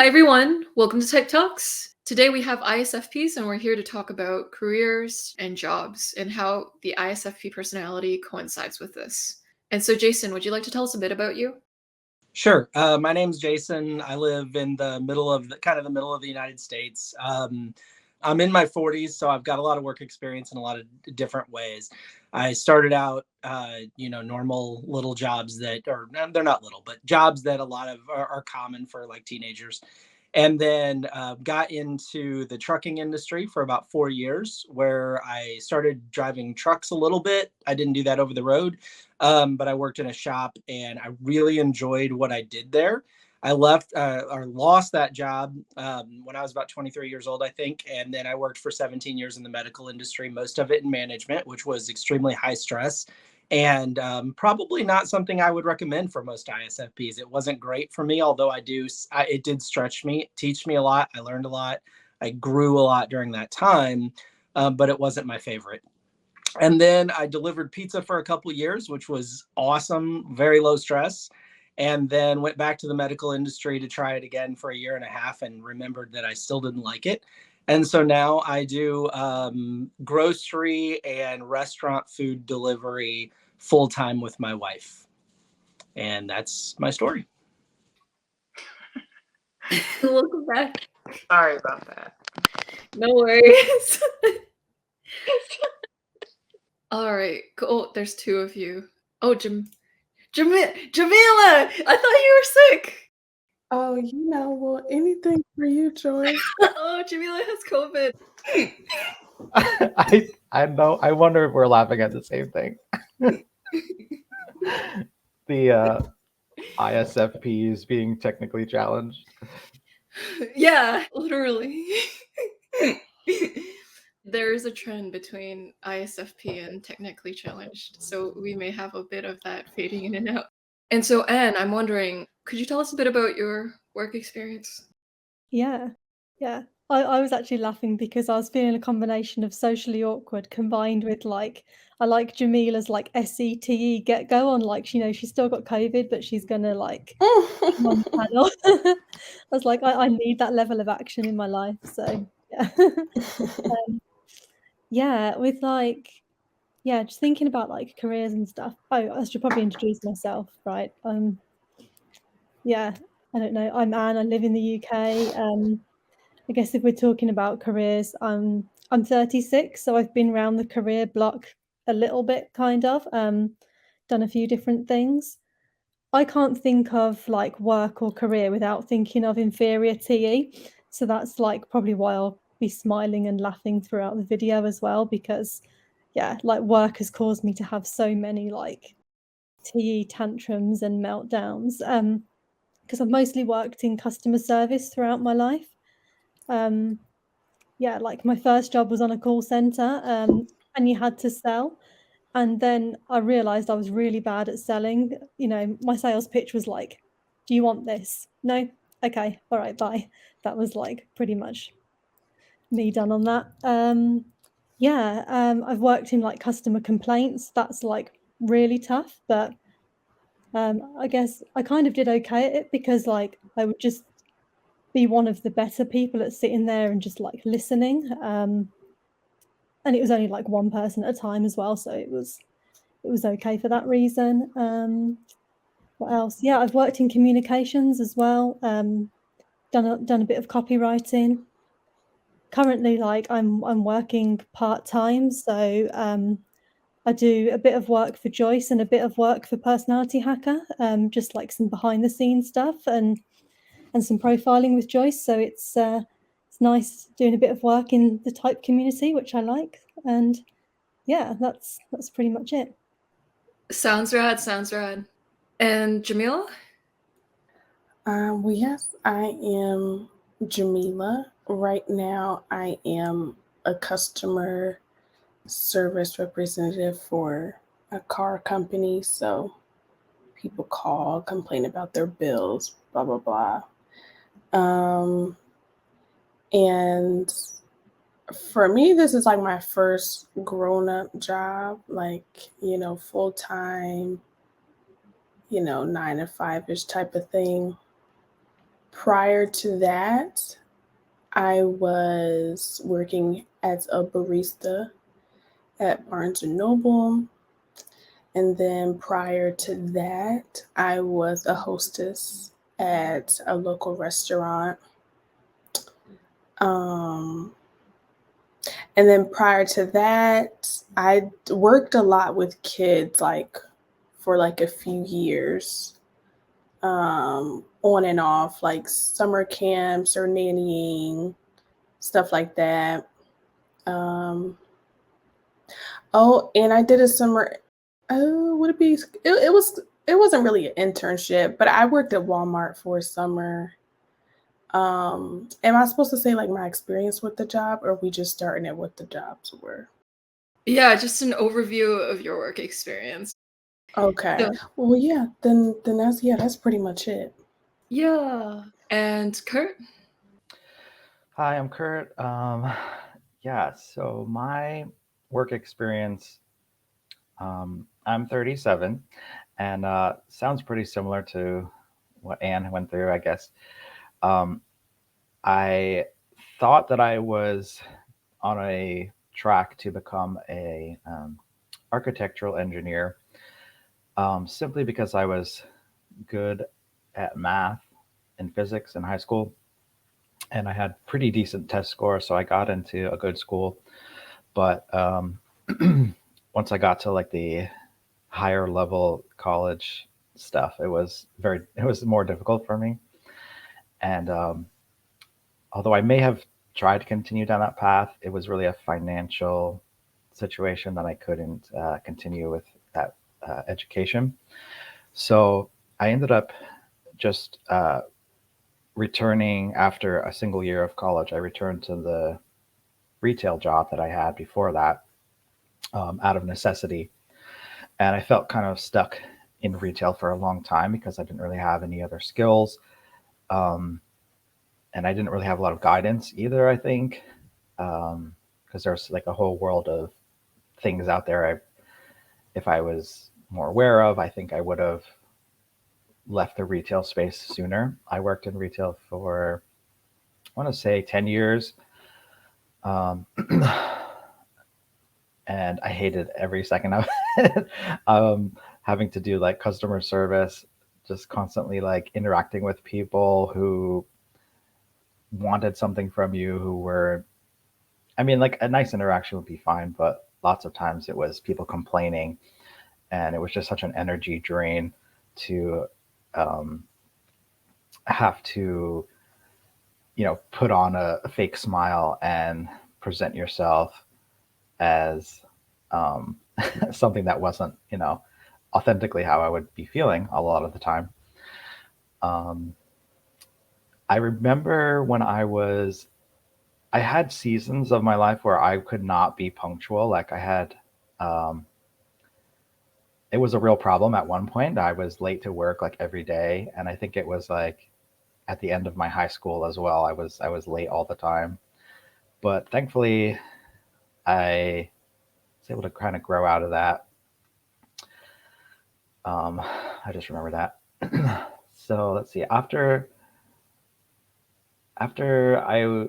Hi everyone, welcome to Type Talks. Today we have ISFPs and we're here to talk about careers and jobs and how the ISFP personality coincides with this. And so Jason, would you like to tell us a bit about you? Sure. My name's Jason. I live in the middle of the middle of the United States. I'm in my 40s, so I've got a lot of work experience in a lot of different ways. I started out, normal little jobs that, or they're not little, but jobs that a lot of are common for like teenagers. And then got into the trucking industry for about 4 years, where I started driving trucks a little bit. I didn't do that over the road, but I worked in a shop and I really enjoyed what I did there. I left or lost that job when I was about 23 years old, I think. And then I worked for 17 years in the medical industry, most of it in management, which was extremely high stress and probably not something I would recommend for most ISFPs. It wasn't great for me, although it did stretch me, teach me a lot. I learned a lot. I grew a lot during that time, but it wasn't my favorite. And then I delivered pizza for a couple of years, which was awesome, very low stress. And then went back to the medical industry to try it again for a year and a half and remembered that I still didn't like it. And so now I do grocery and restaurant food delivery full time with my wife. And that's my story. Welcome back. Sorry about that. No worries. All right, cool. Oh, there's two of you. Oh, Jamila! I thought you were sick. Oh, well, anything for you, Joyce. Oh, Jamila has COVID. I know. I wonder if we're laughing at the same thing. The ISFPs being technically challenged. Yeah, literally. There's a trend between ISFP and technically challenged, so we may have a bit of that fading in and out. And so, Anne, I'm wondering, could you tell us a bit about your work experience? Yeah. I was actually laughing because I was feeling a combination of socially awkward combined with I like Jamila's SETE get go on, she's still got COVID, but she's gonna come on the panel. I was like, I need that level of action in my life. So yeah. Just thinking about careers and stuff. Oh, I should probably introduce myself, right? I don't know. I'm Anne. I live in the UK. I guess if we're talking about careers, I'm 36, so I've been around the career block a little bit, kind of. Done a few different things. I can't think of work or career without thinking of inferior TE. So that's probably why I'll be smiling and laughing throughout the video as well, because work has caused me to have so many TE tantrums and meltdowns. Because I've mostly worked in customer service throughout my life. My first job was on a call center, and you had to sell. And then I realized I was really bad at selling. My sales pitch was like, do you want this? No? Okay. All right. Bye. That was pretty much me done on that. I've worked in customer complaints. That's really tough, but I guess I kind of did okay at it because I would just be one of the better people at sitting there and just listening. And it was only one person at a time as well, so it was okay for that reason. What else? Yeah, I've worked in communications as well. Done a bit of copywriting. Currently, I'm working part-time, so I do a bit of work for Joyce and a bit of work for Personality Hacker, just some behind-the-scenes stuff and some profiling with Joyce. So it's nice doing a bit of work in the type community, which I like. And yeah, that's pretty much it. Sounds rad. And Jamila? Yes, I am Jamila. Right now, I am a customer service representative for a car company. So people call, complain about their bills, blah, blah, blah. And for me, this is my first grown-up job, full-time, 9 to 5-ish type of thing. Prior to that, I was working as a barista at Barnes & Noble. And then prior to that, I was a hostess at a local restaurant. And then prior to that, I worked a lot with kids, like for like a few years, on and off, like summer camps or nannying, stuff like that. Oh, and I did a summer. Oh, would it be? It was. It wasn't really an internship, but I worked at Walmart for a summer. Am I supposed to say like my experience with the job, or are we just starting at what the jobs were? Yeah, just an overview of your work experience. Okay. So, Well, yeah. Then that's pretty much it. yeah. And Kurt? Hi, I'm Kurt. Yeah, so my work experience, I'm 37, and sounds pretty similar to what Anne went through, I guess. Um, I thought that I was on a track to become a architectural engineer, simply because I was good at math and physics in high school, and I had pretty decent test scores, so I got into a good school. But once I got to like the higher level college stuff, it was more difficult for me. And although I may have tried to continue down that path, it was really a financial situation that I couldn't continue with that education. So I ended up just returning after a single year of college. I returned to the retail job that I had before that, out of necessity. And I felt kind of stuck in retail for a long time because I didn't really have any other skills. And I didn't really have a lot of guidance either, I think, because there's like a whole world of things out there. If I was more aware of, I think I would have left the retail space sooner. I worked in retail for, I want to say, 10 years. Um, and I hated every second of it. Having to do like customer service, just constantly like interacting with people who wanted something from you, who were, I mean, like a nice interaction would be fine, but lots of times it was people complaining, and it was just such an energy drain to have to, put on a fake smile and present yourself as something that wasn't, authentically how I would be feeling a lot of the time. I remember when I had seasons of my life where I could not be punctual. Like I had, it was a real problem at one point. I was late to work like every day. And I think it was like at the end of my high school as well. I was late all the time. But thankfully I was able to kind of grow out of that. I just remember that. So let's see. After I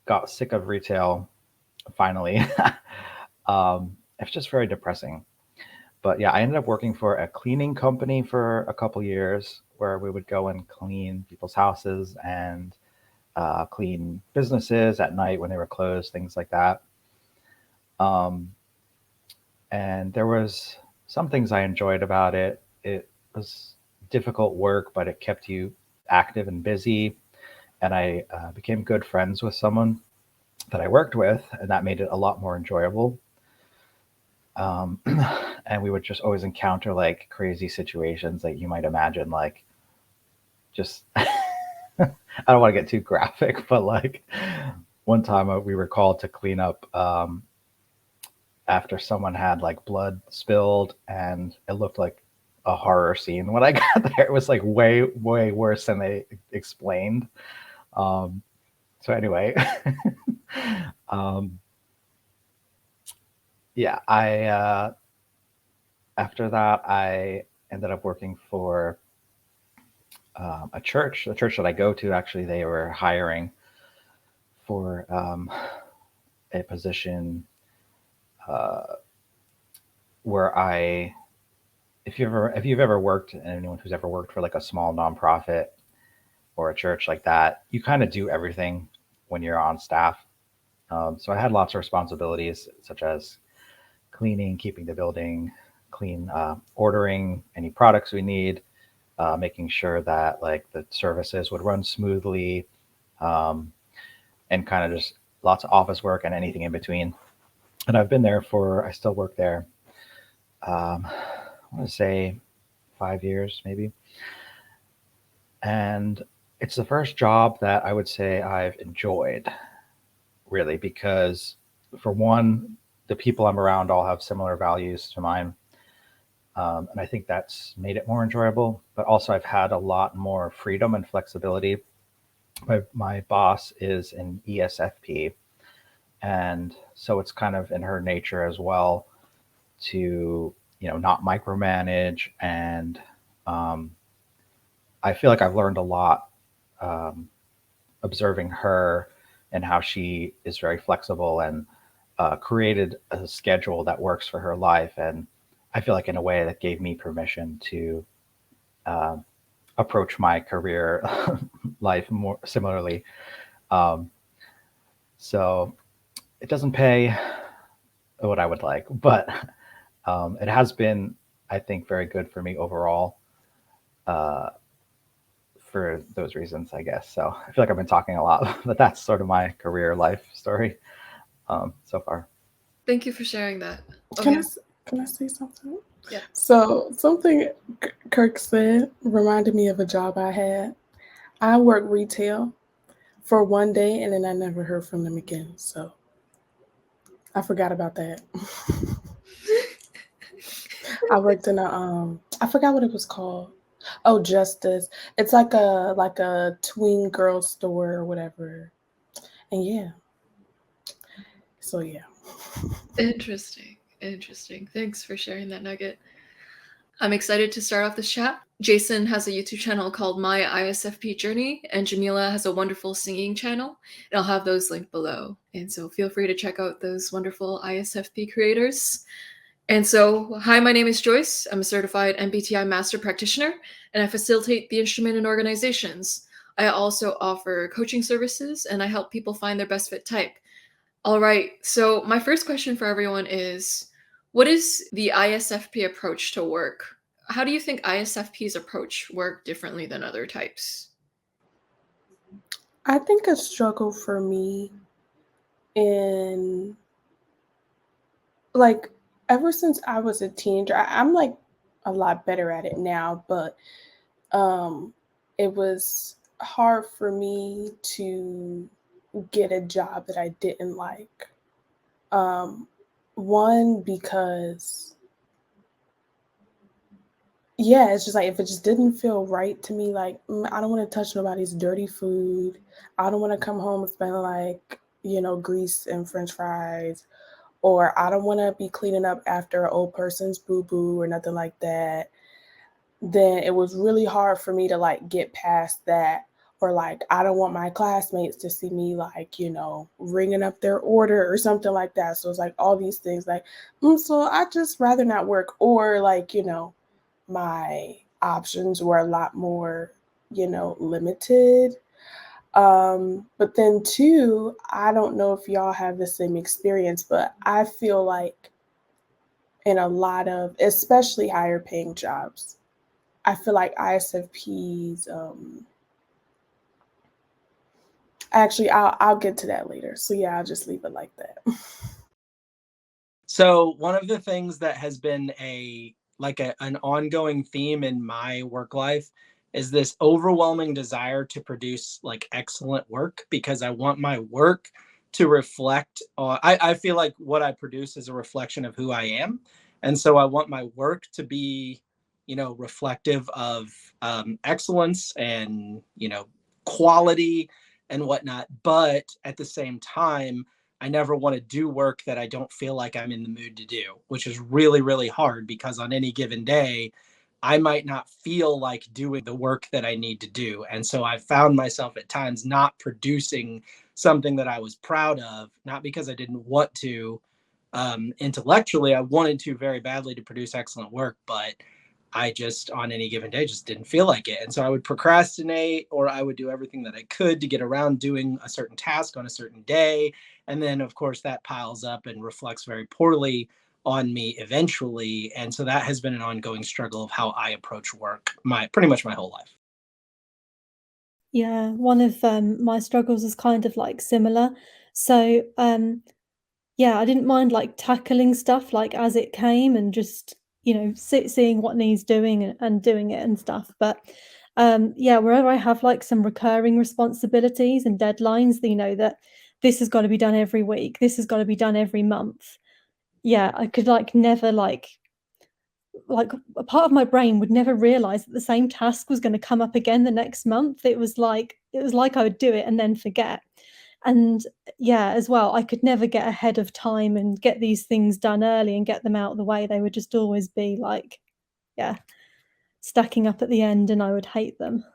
got sick of retail, finally, it's just very depressing. But yeah, I ended up working for a cleaning company for a couple years, where we would go and clean people's houses and clean businesses at night when they were closed, things like that. And there was some things I enjoyed about it. It was difficult work, but it kept you active and busy. And I became good friends with someone that I worked with, and that made it a lot more enjoyable. And we would just always encounter like crazy situations that you might imagine, like just I don't want to get too graphic, but like one time we were called to clean up after someone had like blood spilled, and it looked like a horror scene. When I got there, it was like way worse than they explained. So anyway, yeah, I after that I ended up working for a church. The church that I go to, actually, they were hiring for a position where if you've ever worked, and anyone who's ever worked for like a small nonprofit or a church like that, you kind of do everything when you're on staff. So I had lots of responsibilities, such as cleaning, keeping the building clean, ordering any products we need, making sure that like the services would run smoothly, and kind of just lots of office work and anything in between. And I still work there. I want to say 5 years, maybe. And it's the first job that I would say I've enjoyed, really, because for one, the people I'm around all have similar values to mine. And I think that's made it more enjoyable. But also, I've had a lot more freedom and flexibility. My boss is an ESFP. And so it's kind of in her nature as well to, not micromanage. And I feel like I've learned a lot observing her and how she is very flexible and created a schedule that works for her life. And I feel like in a way that gave me permission to approach my career life more similarly. So it doesn't pay what I would like, but it has been, I think, very good for me overall for those reasons, I guess. So I feel like I've been talking a lot, but that's sort of my career life story so far. Thank you for sharing that. Okay. Can I say something? Yeah. So something Kirk said reminded me of a job I had. I worked retail for one day, and then I never heard from them again. So I forgot about that. I worked in I forgot what it was called. Oh, Justice. It's like a tween girl store or whatever. And yeah. So yeah. Interesting. Thanks for sharing that nugget. I'm excited to start off this chat. Jason has a YouTube channel called My ISFP Journey, and Jamila has a wonderful singing channel. And I'll have those linked below. And so feel free to check out those wonderful ISFP creators. And so, hi, my name is Joyce. I'm a certified MBTI master practitioner, and I facilitate the instrument in organizations. I also offer coaching services, and I help people find their best fit type. All right, so my first question for everyone is, what is the ISFP approach to work? How do you think ISFPs approach work differently than other types? I think a struggle for me in, like, ever since I was a teenager, I'm like a lot better at it now, but it was hard for me to get a job that I didn't like. One, because it's just like if it just didn't feel right to me, like I don't want to touch nobody's dirty food. I don't want to come home smelling like, grease and French fries, or I don't want to be cleaning up after an old person's boo-boo or nothing like that. Then it was really hard for me to like get past that. Or like, I don't want my classmates to see me like, ringing up their order or something like that. So it's like all these things like, so I just rather not work. Or like, my options were a lot more, limited. But then too, I don't know if y'all have the same experience, but I feel like in a lot of, especially higher paying jobs, I feel like ISFPs, actually, I'll get to that later. So yeah, I'll just leave it like that. So one of the things that has been an ongoing theme in my work life is this overwhelming desire to produce like excellent work, because I want my work to reflect I feel like what I produce is a reflection of who I am. And so I want my work to be, reflective of excellence and, quality and whatnot. But at the same time, I never want to do work that I don't feel like I'm in the mood to do, which is really, really hard, because on any given day, I might not feel like doing the work that I need to do. And so I found myself at times not producing something that I was proud of, not because I didn't want to. Intellectually, I wanted to very badly to produce excellent work, but I just on any given day just didn't feel like it. And so I would procrastinate, or I would do everything that I could to get around doing a certain task on a certain day. And then, of course, that piles up and reflects very poorly on me eventually. And so that has been an ongoing struggle of how I approach work pretty much my whole life. Yeah, one of my struggles is kind of like similar. So, yeah, I didn't mind like tackling stuff like as it came and just, seeing what needs doing and doing it and stuff. But yeah, wherever I have like some recurring responsibilities and deadlines, that this has got to be done every week, this has got to be done every month. Yeah, I could like never like a part of my brain would never realize that the same task was going to come up again the next month. It was like I would do it and then forget. And yeah, as well, I could never get ahead of time and get these things done early and get them out of the way. They would just always be like, yeah, stacking up at the end, and I would hate them.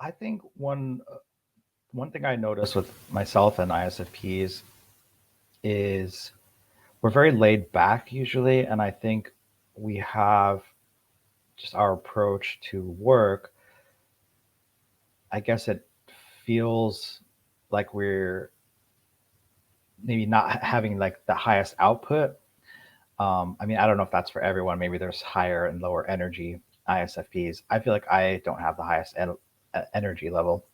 I think one thing I noticed with myself and ISFPs is we're very laid back usually, and I think we have just our approach to work. I guess it feels like we're maybe not having like the highest output. I mean, I don't know if that's for everyone. Maybe there's higher and lower energy ISFPs. I feel like I don't have the highest energy level.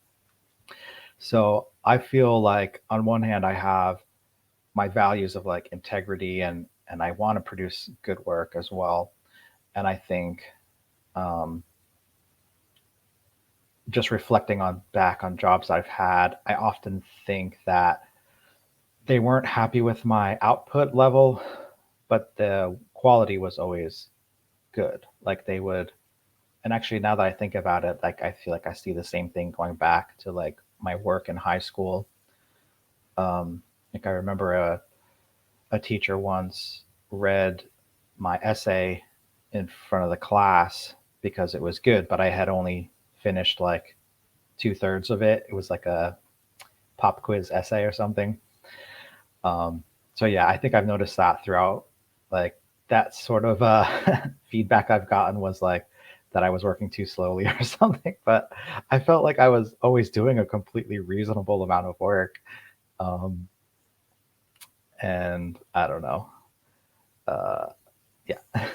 So I feel like on one hand, I have my values of like integrity and I want to produce good work as well. And I think um, just reflecting on back on jobs I've had, I often think that they weren't happy with my output level, but the quality was always good. Like they would, and actually now that I think about it, like I feel like I see the same thing going back to like my work in high school. Like I remember a teacher once read my essay in front of the class because it was good, but I had only finished like 2/3 of it. It was like a pop quiz essay or something. So yeah, I think I've noticed that throughout, like that sort of feedback I've gotten was like that I was working too slowly or something. But I felt like I was always doing a completely reasonable amount of work. Um, and I don't know. Uh, yeah.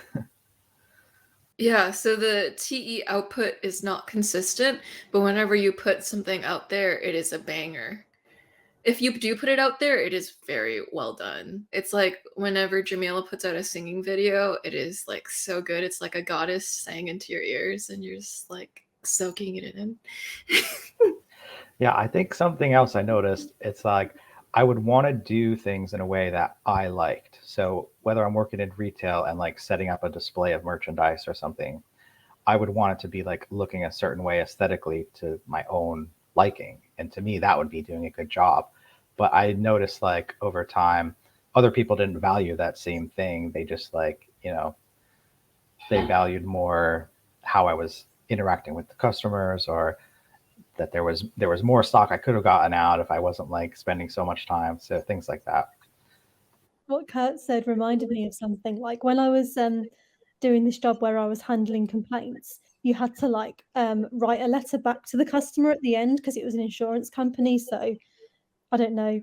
Yeah, so the TE output is not consistent, but whenever you put something out there, it is a banger. If you do put it out there, it is very well done. It's like whenever Jamila puts out a singing video, it is like so good. It's like a goddess sang into your ears and you're just like soaking it in. Yeah, I think something else I noticed, it's like I would want to do things in a way that I liked. So whether I'm working in retail and like setting up a display of merchandise or something, I would want it to be like looking a certain way aesthetically to my own liking. And to me, that would be doing a good job. But I noticed like over time, other people didn't value that same thing. They just like, they valued more how I was interacting with the customers, or that there was more stock I could have gotten out if I wasn't like spending so much time. So things like that. What Kurt said reminded me of something. Like when I was doing this job where I was handling complaints, you had to like write a letter back to the customer at the end because it was an insurance company. So I don't know,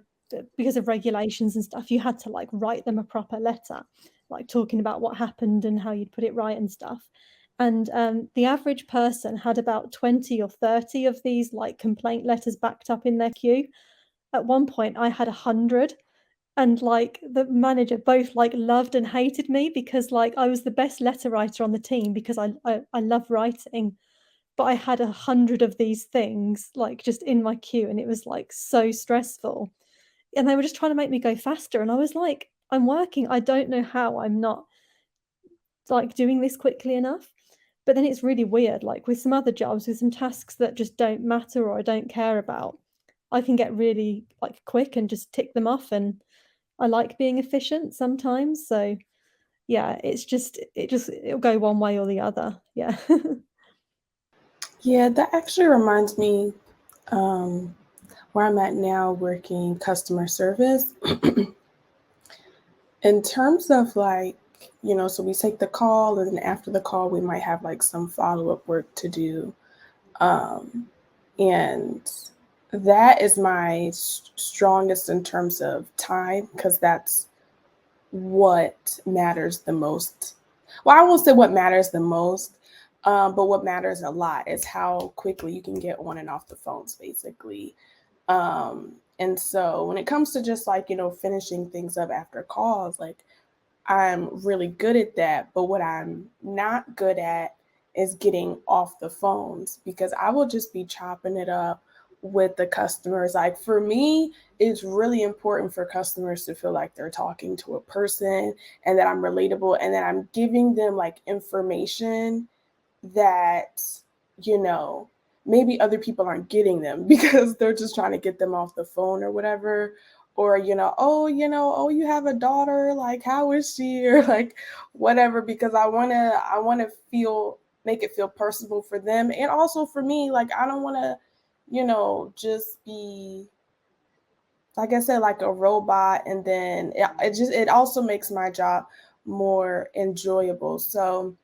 because of regulations and stuff, you had to like write them a proper letter, like talking about what happened and how you'd put it right and stuff. And the average person had about 20 or 30 of these like complaint letters backed up in their queue. At one point, I had 100, and like the manager both like loved and hated me because like I was the best letter writer on the team because I love writing, but I had 100 of these things like just in my queue, and it was like so stressful. And they were just trying to make me go faster, and I was like, I'm working. I don't know how I'm not like doing this quickly enough. But then it's really weird, like with some other jobs, with some tasks that just don't matter or I don't care about, I can get really like quick and just tick them off, and I like being efficient sometimes. So yeah, it'll go one way or the other. Yeah. Yeah, that actually reminds me where I'm at now working customer service. In terms of like, so we take the call, and then after the call, we might have like some follow-up work to do. Um, and that is my strongest in terms of time, because that's what matters the most. Well, I won't say what matters the most, but what matters a lot is how quickly you can get on and off the phones, basically. And so when it comes to just like, finishing things up after calls, like I'm really good at that. But what I'm not good at is getting off the phones, because I will just be chopping it up with the customers. Like for me, it's really important for customers to feel like they're talking to a person and that I'm relatable and that I'm giving them like information that, maybe other people aren't getting them because they're just trying to get them off the phone or whatever. Or, oh, you have a daughter, like, how is she? Or like whatever, because I wanna make it feel personable for them. And also for me, like I don't wanna, just be, like I said, like a robot. And then it also makes my job more enjoyable. So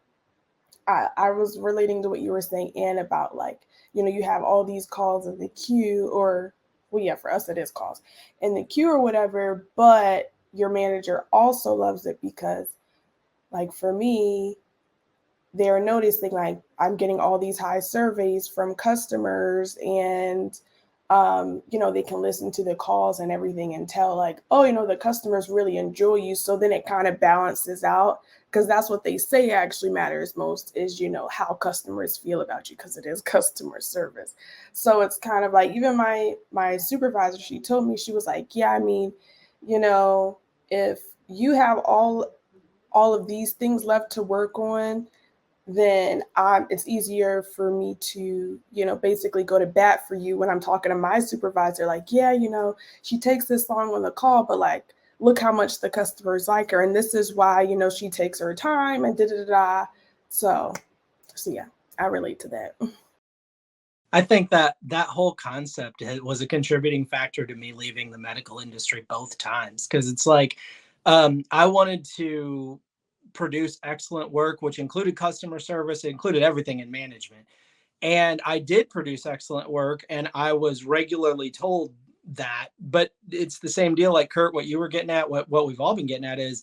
I was relating to what you were saying, Anne, about like, you have all these calls in the queue, or, well, yeah, for us it is calls in the queue or whatever, but your manager also loves it because, like, for me, they're noticing like I'm getting all these high surveys from customers, and they can listen to the calls and everything and tell like, oh, the customers really enjoy you. So then it kind of balances out, because that's what they say actually matters most is, how customers feel about you, because it is customer service. So it's kind of like, even my supervisor, she told me, she was like, yeah, I mean, if you have all of these things left to work on, then it's easier for me to, basically go to bat for you when I'm talking to my supervisor. Like, yeah, she takes this long on the call, but like, look how much the customers like her. And this is why, she takes her time and da da da. So yeah, I relate to that. I think that whole concept was a contributing factor to me leaving the medical industry both times, because it's like I wanted to produce excellent work, which included customer service, it included everything in management. And I did produce excellent work, and I was regularly told that. But it's the same deal, like Kurt, what you were getting at, what we've all been getting at is,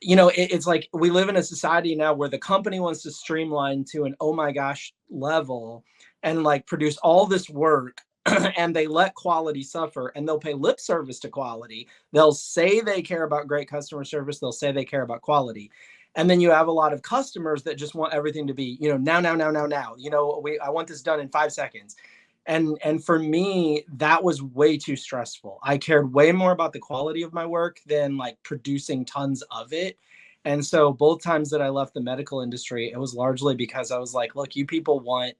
it's like we live in a society now where the company wants to streamline to an oh my gosh level and like produce all this work and they let quality suffer, and they'll pay lip service to quality. They'll say they care about great customer service. They'll say they care about quality. And then you have a lot of customers that just want everything to be, now. I want this done in 5 seconds. And for me, that was way too stressful. I cared way more about the quality of my work than like producing tons of it. And so both times that I left the medical industry, it was largely because I was like, look, you people want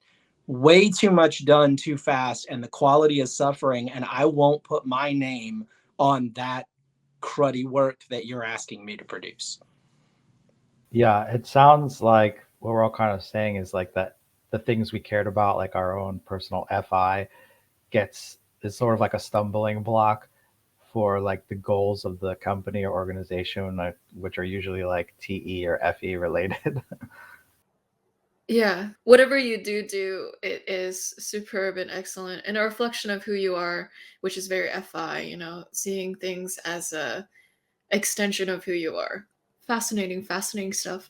way too much done too fast, and the quality is suffering, and I won't put my name on that cruddy work that you're asking me to produce. Yeah, it sounds like what we're all kind of saying is like that the things we cared about, like our own personal FI, is sort of like a stumbling block for like the goals of the company or organization, which are usually like TE or FE related. Yeah, whatever you do, it is superb and excellent, and a reflection of who you are, which is very FI, seeing things as a extension of who you are. Fascinating stuff.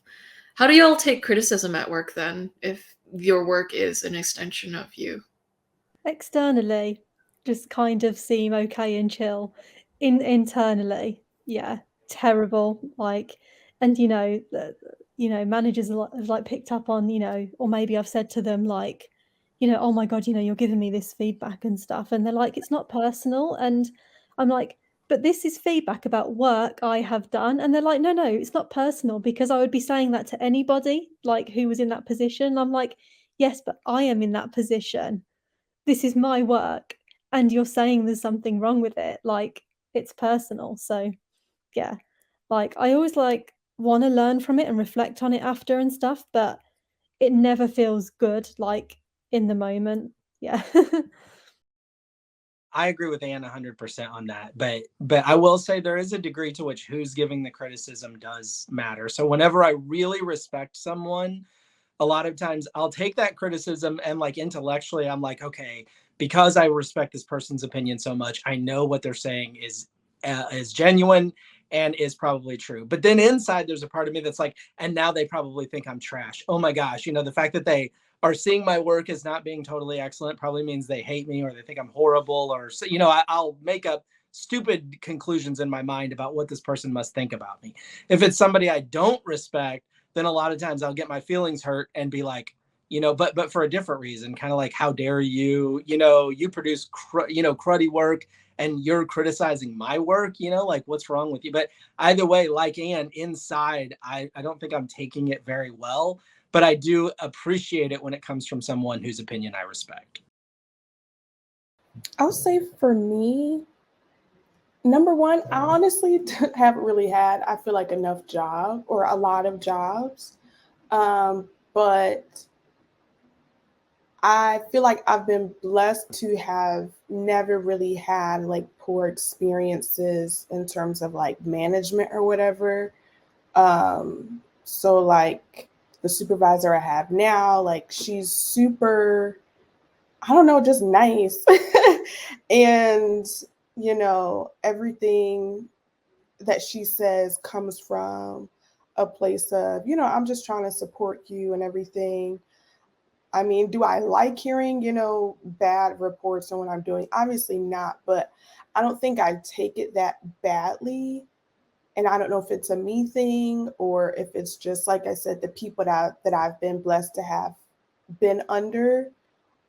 How do you all take criticism at work then, if your work is an extension of you? Externally, just kind of seem okay and chill. Internally, yeah, terrible. Like, and managers have like picked up on, or maybe I've said to them like, oh my God, you're giving me this feedback and stuff, and they're like, it's not personal, and I'm like, but this is feedback about work I have done, and they're like, no, it's not personal, because I would be saying that to anybody like who was in that position. I'm like, yes, but I am in that position, this is my work, and you're saying there's something wrong with it, like, it's personal. So, yeah. Like, I always like want to learn from it and reflect on it after and stuff, but it never feels good like in the moment. Yeah. I agree with Anne 100% on that, but I will say there is a degree to which who's giving the criticism does matter. So whenever I really respect someone, a lot of times I'll take that criticism and like intellectually I'm like, okay, because I respect this person's opinion so much, I know what they're saying is genuine and is probably true. But then inside there's a part of me that's like, and now they probably think I'm trash. Oh my gosh, the fact that they are seeing my work as not being totally excellent probably means they hate me or they think I'm horrible, or I'll make up stupid conclusions in my mind about what this person must think about me. If it's somebody I don't respect, then a lot of times I'll get my feelings hurt and be like, but for a different reason, kind of like, how dare you, you produce, cruddy work and you're criticizing my work, like what's wrong with you? But either way, like Anne, inside, I don't think I'm taking it very well, but I do appreciate it when it comes from someone whose opinion I respect. I'll say for me, number one, I honestly haven't really had, I feel like, enough job or a lot of jobs. But I feel like I've been blessed to have never really had like poor experiences in terms of like management or whatever. So like the supervisor I have now, like she's super, I don't know, just nice. And, everything that she says comes from a place of, I'm just trying to support you and everything. I mean, do I like hearing, bad reports on what I'm doing? Obviously not, but I don't think I take it that badly. And I don't know if it's a me thing or if it's just, like I said, the people that I've been blessed to have been under,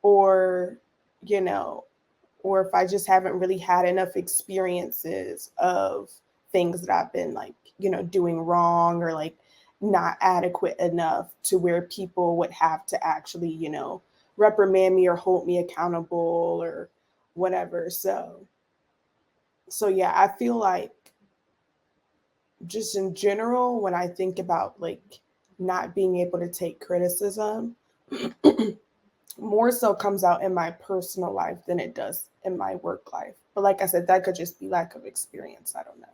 or, or if I just haven't really had enough experiences of things that I've been like, doing wrong or like not adequate enough to where people would have to actually, reprimand me or hold me accountable or whatever. So yeah, I feel like just in general, when I think about like not being able to take criticism, more so comes out in my personal life than it does in my work life. But like I said, that could just be lack of experience. I don't know.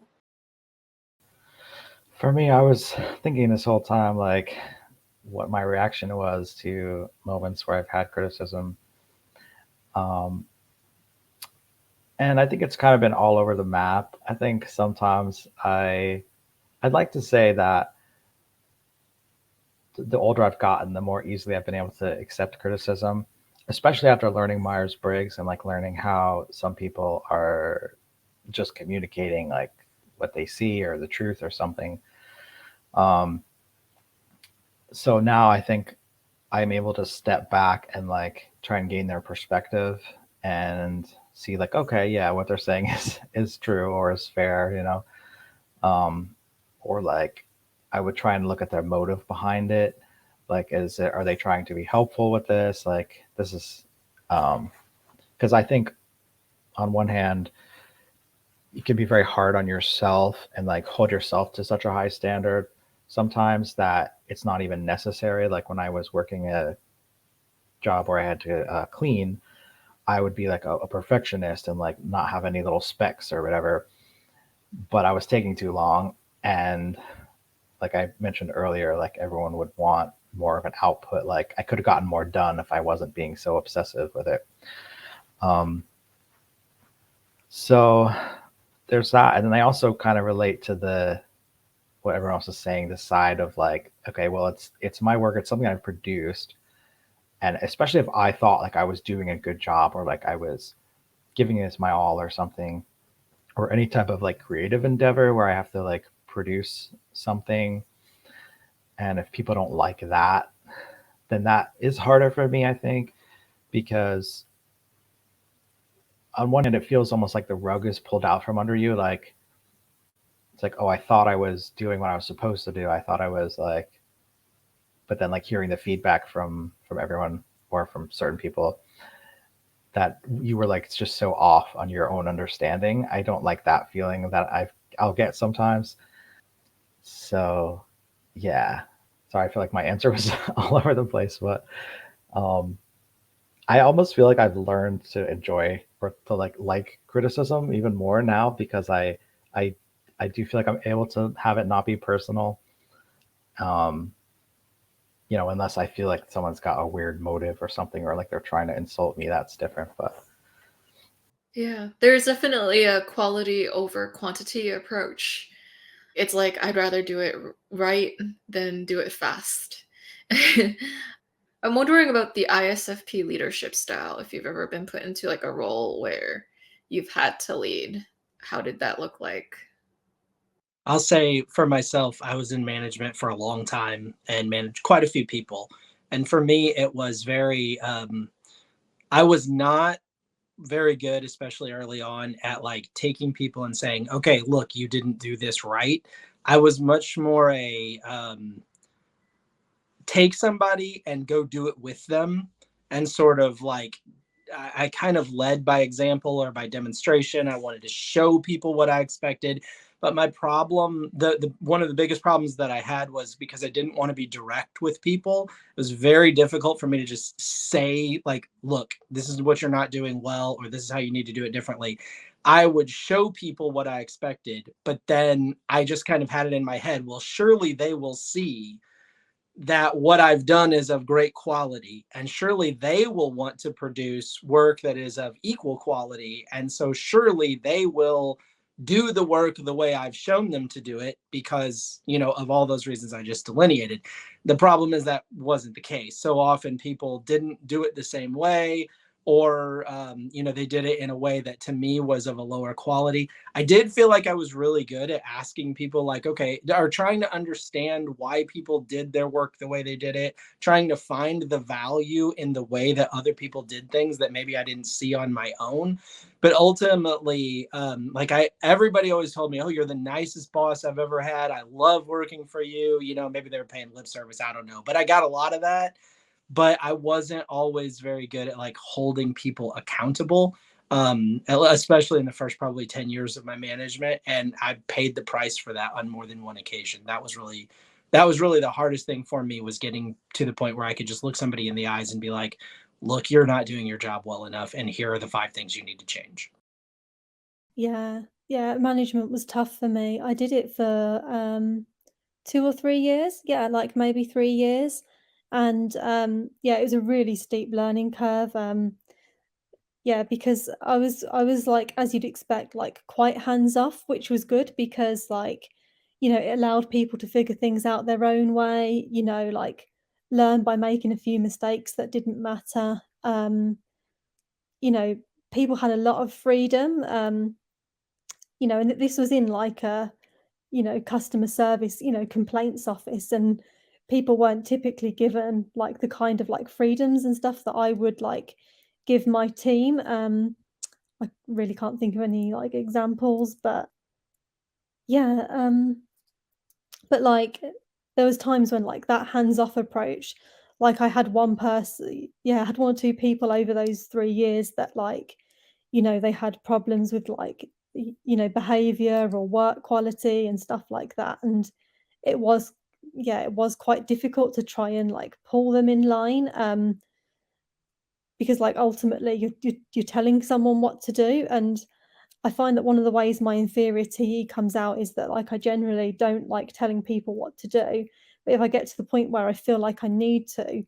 For me, I was thinking this whole time, like, what my reaction was to moments where I've had criticism. And I think it's kind of been all over the map. I think sometimes I'd like to say that the older I've gotten, the more easily I've been able to accept criticism, especially after learning Myers-Briggs and like learning how some people are just communicating like what they see or the truth or something. So now I think I'm able to step back and like try and gain their perspective and see like, okay, yeah, what they're saying is true or is fair, or like I would try and look at their motive behind it. Like, are they trying to be helpful with this? Like, this is, because I think on one hand, you can be very hard on yourself and like hold yourself to such a high standard sometimes that it's not even necessary. Like when I was working a job where I had to clean, I would be like a perfectionist and like not have any little specks or whatever, but I was taking too long. And like I mentioned earlier, like everyone would want more of an output. Like I could have gotten more done if I wasn't being so obsessive with it. So there's that. And then I also kind of relate to what everyone else is saying, the side of like, okay, well, it's my work. It's something I've produced. And especially if I thought like I was doing a good job or like I was giving it my all or something, or any type of like creative endeavor where I have to like produce something. And if people don't like that, then that is harder for me, I think, because on one hand, it feels almost like the rug is pulled out from under you. Like, it's like, oh, I thought I was doing what I was supposed to do. I thought I was like, but then like hearing the feedback from everyone or from certain people that you were like, it's just so off on your own understanding. I don't like that feeling that I'll get sometimes. So Yeah. Sorry, I feel like my answer was all over the place, but I almost feel like I've learned to enjoy or to like criticism even more now because I I do feel like I'm able to have it not be personal. Um, unless I feel like someone's got a weird motive or something, or like they're trying to insult me, that's different. But Yeah, there's definitely a quality over quantity approach. It's like I'd rather do it right than do it fast. I'm wondering about the ISFP leadership style, if you've ever been put into like a role where you've had to lead. How did that look like? I'll say for myself, I was in management for a long time and managed quite a few people. And for me, it was very, I was not very good, especially early on, at like taking people and saying, okay, look, you didn't do this right. I was much more a take somebody and go do it with them and sort of like I kind of led by example or by demonstration. I wanted to show people what I expected. But my problem, the one of the biggest problems that I had was because I didn't want to be direct with people. It was very difficult for me to just say, like, look, this is what you're not doing well, or this is how you need to do it differently. I would show people what I expected, but then I just kind of had it in my head, well, surely they will see that what I've done is of great quality, and surely they will want to produce work that is of equal quality. And so surely they will do the work the way I've shown them to do it because, of all those reasons I just delineated. The problem is that wasn't the case. So often people didn't do it the same way, or, they did it in a way that to me was of a lower quality. I did feel like I was really good at asking people, like, okay, or trying to understand why people did their work the way they did it, trying to find the value in the way that other people did things that maybe I didn't see on my own. But ultimately, everybody always told me, oh, you're the nicest boss I've ever had. I love working for you. Maybe they were paying lip service. I don't know. But I got a lot of that, but I wasn't always very good at like holding people accountable, especially in the first probably 10 years of my management. And I paid the price for that on more than one occasion. That was really the hardest thing for me, was getting to the point where I could just look somebody in the eyes and be like, look, you're not doing your job well enough. And here are the 5 things you need to change. Yeah, yeah, management was tough for me. I did it for 2 or 3 years. Yeah, like maybe 3 years. And yeah, it was a really steep learning curve. Yeah, because I was like, as you'd expect, like quite hands off, which was good because like, it allowed people to figure things out their own way, like learn by making a few mistakes that didn't matter. You know, people had a lot of freedom. And this was in like a, customer service, complaints office, and people weren't typically given like the kind of like freedoms and stuff that I would like give my team. I really can't think of any like examples, but yeah, but like there was times when like that hands-off approach, like I had one person, yeah, I had one or two people over those 3 years that like, they had problems with like behavior or work quality and stuff like that. And it was, yeah, it was quite difficult to try and like pull them in line. Because like ultimately you're telling someone what to do. And I find that one of the ways my inferior TE comes out is that like I generally don't like telling people what to do. But if I get to the point where I feel like I need to,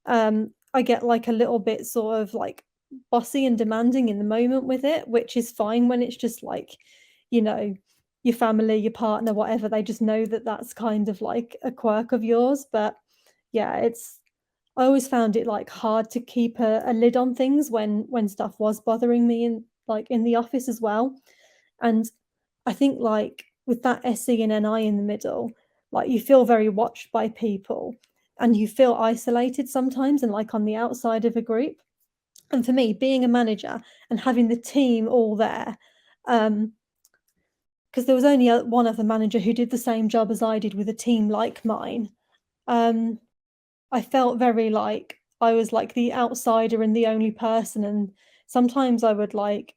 I get like a little bit sort of like bossy and demanding in the moment with it, which is fine when it's just like, you know, your family, your partner, whatever. They just know that that's kind of like a quirk of yours. But yeah, I always found it like hard to keep a lid on things when stuff was bothering me in the office as well. And I think like with that SE and NI in the middle, like you feel very watched by people and you feel isolated sometimes and like on the outside of a group. And for me, being a manager and having the team all there, because there was only one other manager who did the same job as I did with a team like mine. Um, I felt very like I was like the outsider and the only person. And sometimes I would like,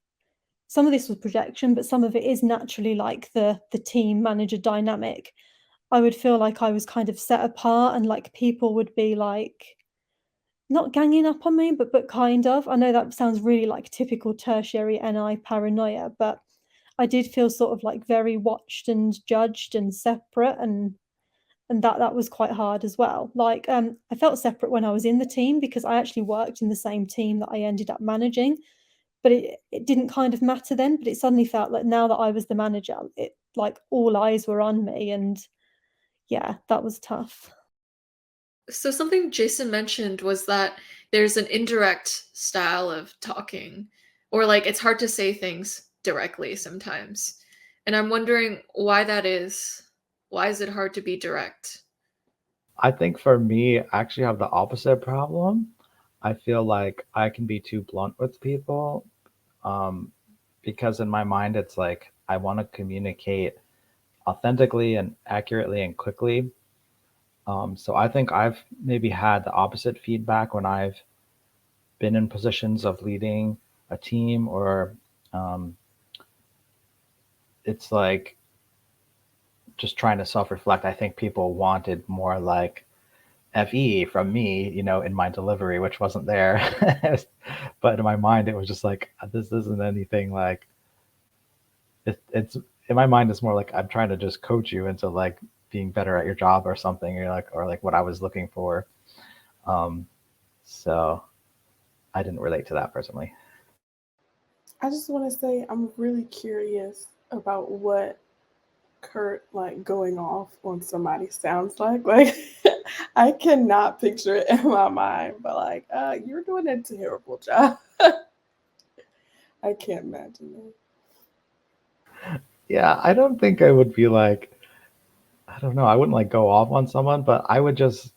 some of this was projection, but some of it is naturally like the team manager dynamic. I would feel like I was kind of set apart, and like people would be like not ganging up on me, but kind of. I know that sounds really like typical tertiary NI paranoia, but I did feel sort of like very watched and judged and separate, and that was quite hard as well. Like I felt separate when I was in the team because I actually worked in the same team that I ended up managing, but it didn't kind of matter then, but it suddenly felt like now that I was the manager, it like all eyes were on me, and yeah, that was tough. So something Jason mentioned was that there's an indirect style of talking, or like it's hard to say things directly sometimes. And I'm wondering why that is. Why is it hard to be direct? I think for me, I actually have the opposite problem. I feel like I can be too blunt with people, um, because in my mind, it's like I want to communicate authentically and accurately and quickly. So I think I've maybe had the opposite feedback when I've been in positions of leading a team, or um, it's like just trying to self-reflect. I think people wanted more like FE from me, in my delivery, which wasn't there. But in my mind, it was just like, this isn't anything like it's in my mind, it's more like I'm trying to just coach you into like being better at your job or something, or like what I was looking for. So I didn't relate to that personally. I just want to say I'm really curious about what Kurt like going off on somebody sounds like. Like I cannot picture it in my mind, but like, you're doing a terrible job. I can't imagine it. Yeah, I don't think I would be like, I don't know, I wouldn't like go off on someone, but I would just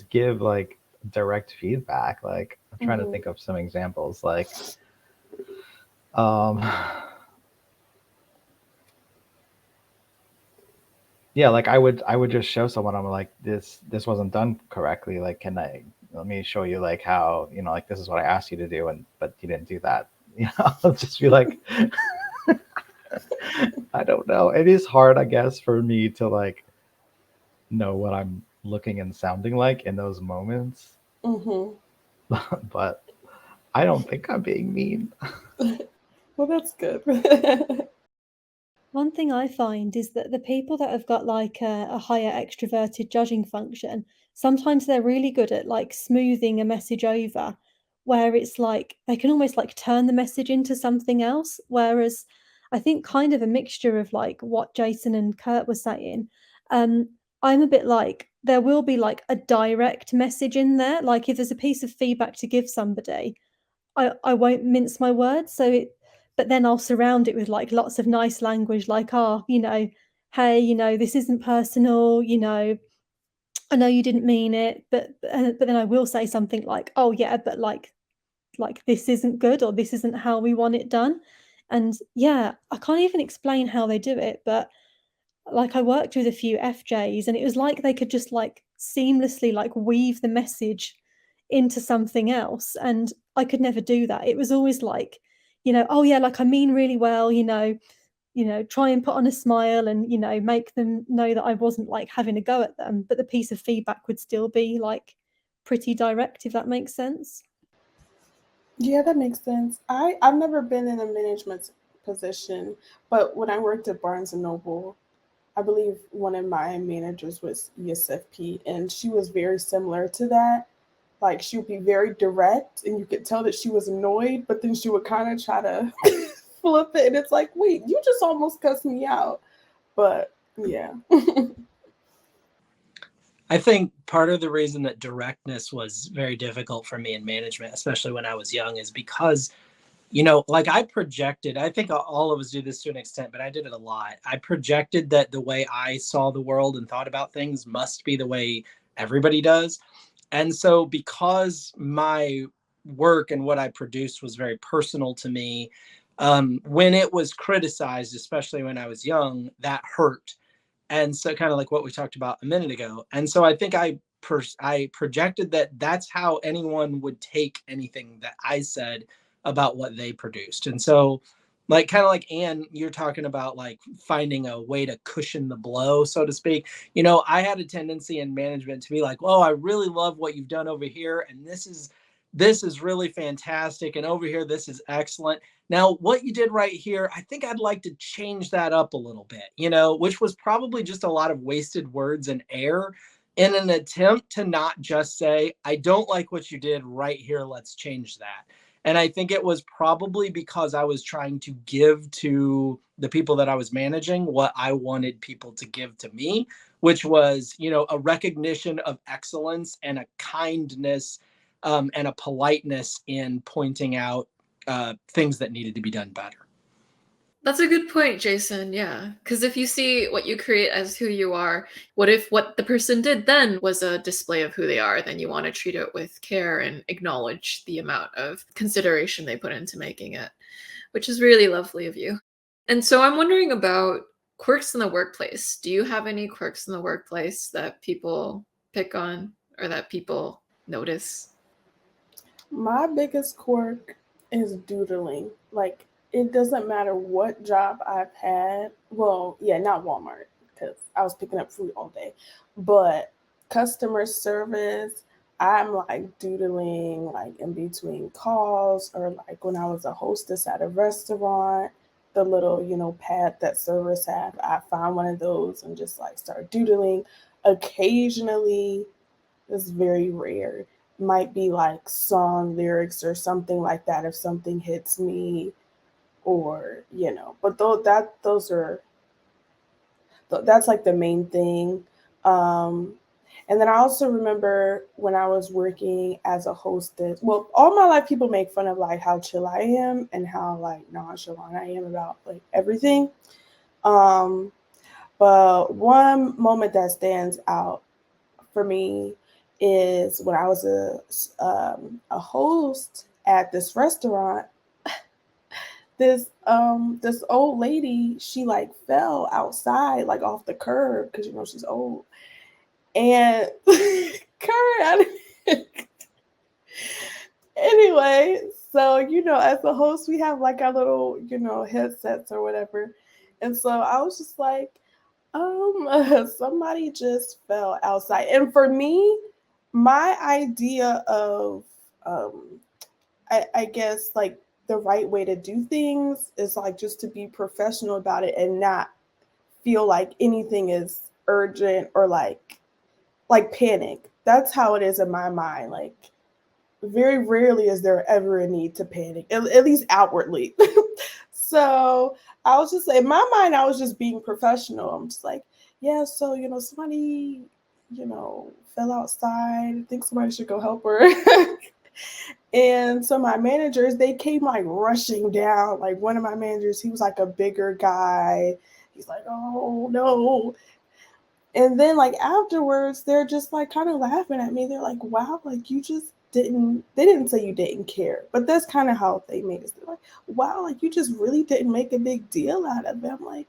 give like direct feedback. Like I'm trying to think of some examples. Like um yeah, like I would just show someone, I'm like, this wasn't done correctly. Like, let me show you like how, like this is what I asked you to do, and but you didn't do that. I'll just be like, I don't know. It is hard, I guess, for me to like know what I'm looking and sounding like in those moments. Mm-hmm. But I don't think I'm being mean. Well, that's good. One thing I find is that the people that have got like a higher extroverted judging function, sometimes they're really good at like smoothing a message over, where it's like they can almost like turn the message into something else. Whereas I think kind of a mixture of like what Jason and Kurt were saying, um, I'm a bit like there will be like a direct message in there. Like if there's a piece of feedback to give somebody, I won't mince my words. But then I'll surround it with like lots of nice language, like, oh, hey, this isn't personal, I know you didn't mean it, but then I will say something like, oh yeah, but like this isn't good, or this isn't how we want it done. And yeah, I can't even explain how they do it, but like I worked with a few FJs, and it was like they could just like seamlessly like weave the message into something else, and I could never do that. It was always like, oh yeah, like I mean really well, try and put on a smile and make them know that I wasn't like having a go at them, but the piece of feedback would still be like pretty direct, if that makes sense. Yeah, that makes sense. I've never been in a management position, but when I worked at Barnes and Noble, I believe one of my managers was ISFP, and she was very similar to that. Like she would be very direct, and you could tell that she was annoyed, but then she would kind of try to flip it, and it's like, wait, you just almost cussed me out. But yeah. I think part of the reason that directness was very difficult for me in management, especially when I was young, is because, like I projected, I think all of us do this to an extent, but I did it a lot. I projected that the way I saw the world and thought about things must be the way everybody does. And so because my work and what I produced was very personal to me, when it was criticized, especially when I was young, that hurt. And so kind of like what we talked about a minute ago. And so I think I projected that that's how anyone would take anything that I said about what they produced. And so like kind of like Anne, you're talking about like finding a way to cushion the blow, so to speak. I had a tendency in management to be like, oh, I really love what you've done over here, and this is really fantastic, and over here this is excellent. Now, what you did right here, I think I'd like to change that up a little bit, which was probably just a lot of wasted words and air in an attempt to not just say, I don't like what you did right here, let's change that. And I think it was probably because I was trying to give to the people that I was managing what I wanted people to give to me, which was, a recognition of excellence and a kindness, and a politeness in pointing out things that needed to be done better. That's a good point, Jason. Yeah. Because if you see what you create as who you are, what if what the person did then was a display of who they are? Then you want to treat it with care and acknowledge the amount of consideration they put into making it, which is really lovely of you. And so I'm wondering about quirks in the workplace. Do you have any quirks in the workplace that people pick on or that people notice? My biggest quirk is doodling. Like, it doesn't matter what job I've had. Well, yeah, not Walmart, because I was picking up food all day. But customer service, I'm like doodling like in between calls, or like when I was a hostess at a restaurant, the little, pad that servers have. I found one of those and just like start doodling. Occasionally, it's very rare, might be like song lyrics or something like that if something hits me, or but that's like the main thing. um and then I also remember when I was working as a hostess, well, all my life people make fun of like how chill I am and how like nonchalant I am about like everything. um but one moment that stands out for me is when I was a host at this restaurant. This old lady, she like fell outside like off the curb because she's old, and Kurt. Anyway, so as a host, we have like our little headsets or whatever, and so I was just like, somebody just fell outside. And for me, my idea of, I guess, like the right way to do things is like just to be professional about it and not feel like anything is urgent or like panic. That's how it is in my mind. Like, very rarely is there ever a need to panic, at least outwardly. So I was just in my mind, I was just being professional. I'm just like, yeah, so somebody, fell outside. I think somebody should go help her. And so my managers, they came like rushing down. Like one of my managers, he was like a bigger guy. He's like, oh no. And then like afterwards, they're just like kind of laughing at me. They're like, wow, like they didn't say you didn't care, but that's kind of how they made it. They're like, wow, like you just really didn't make a big deal out of it. I'm like,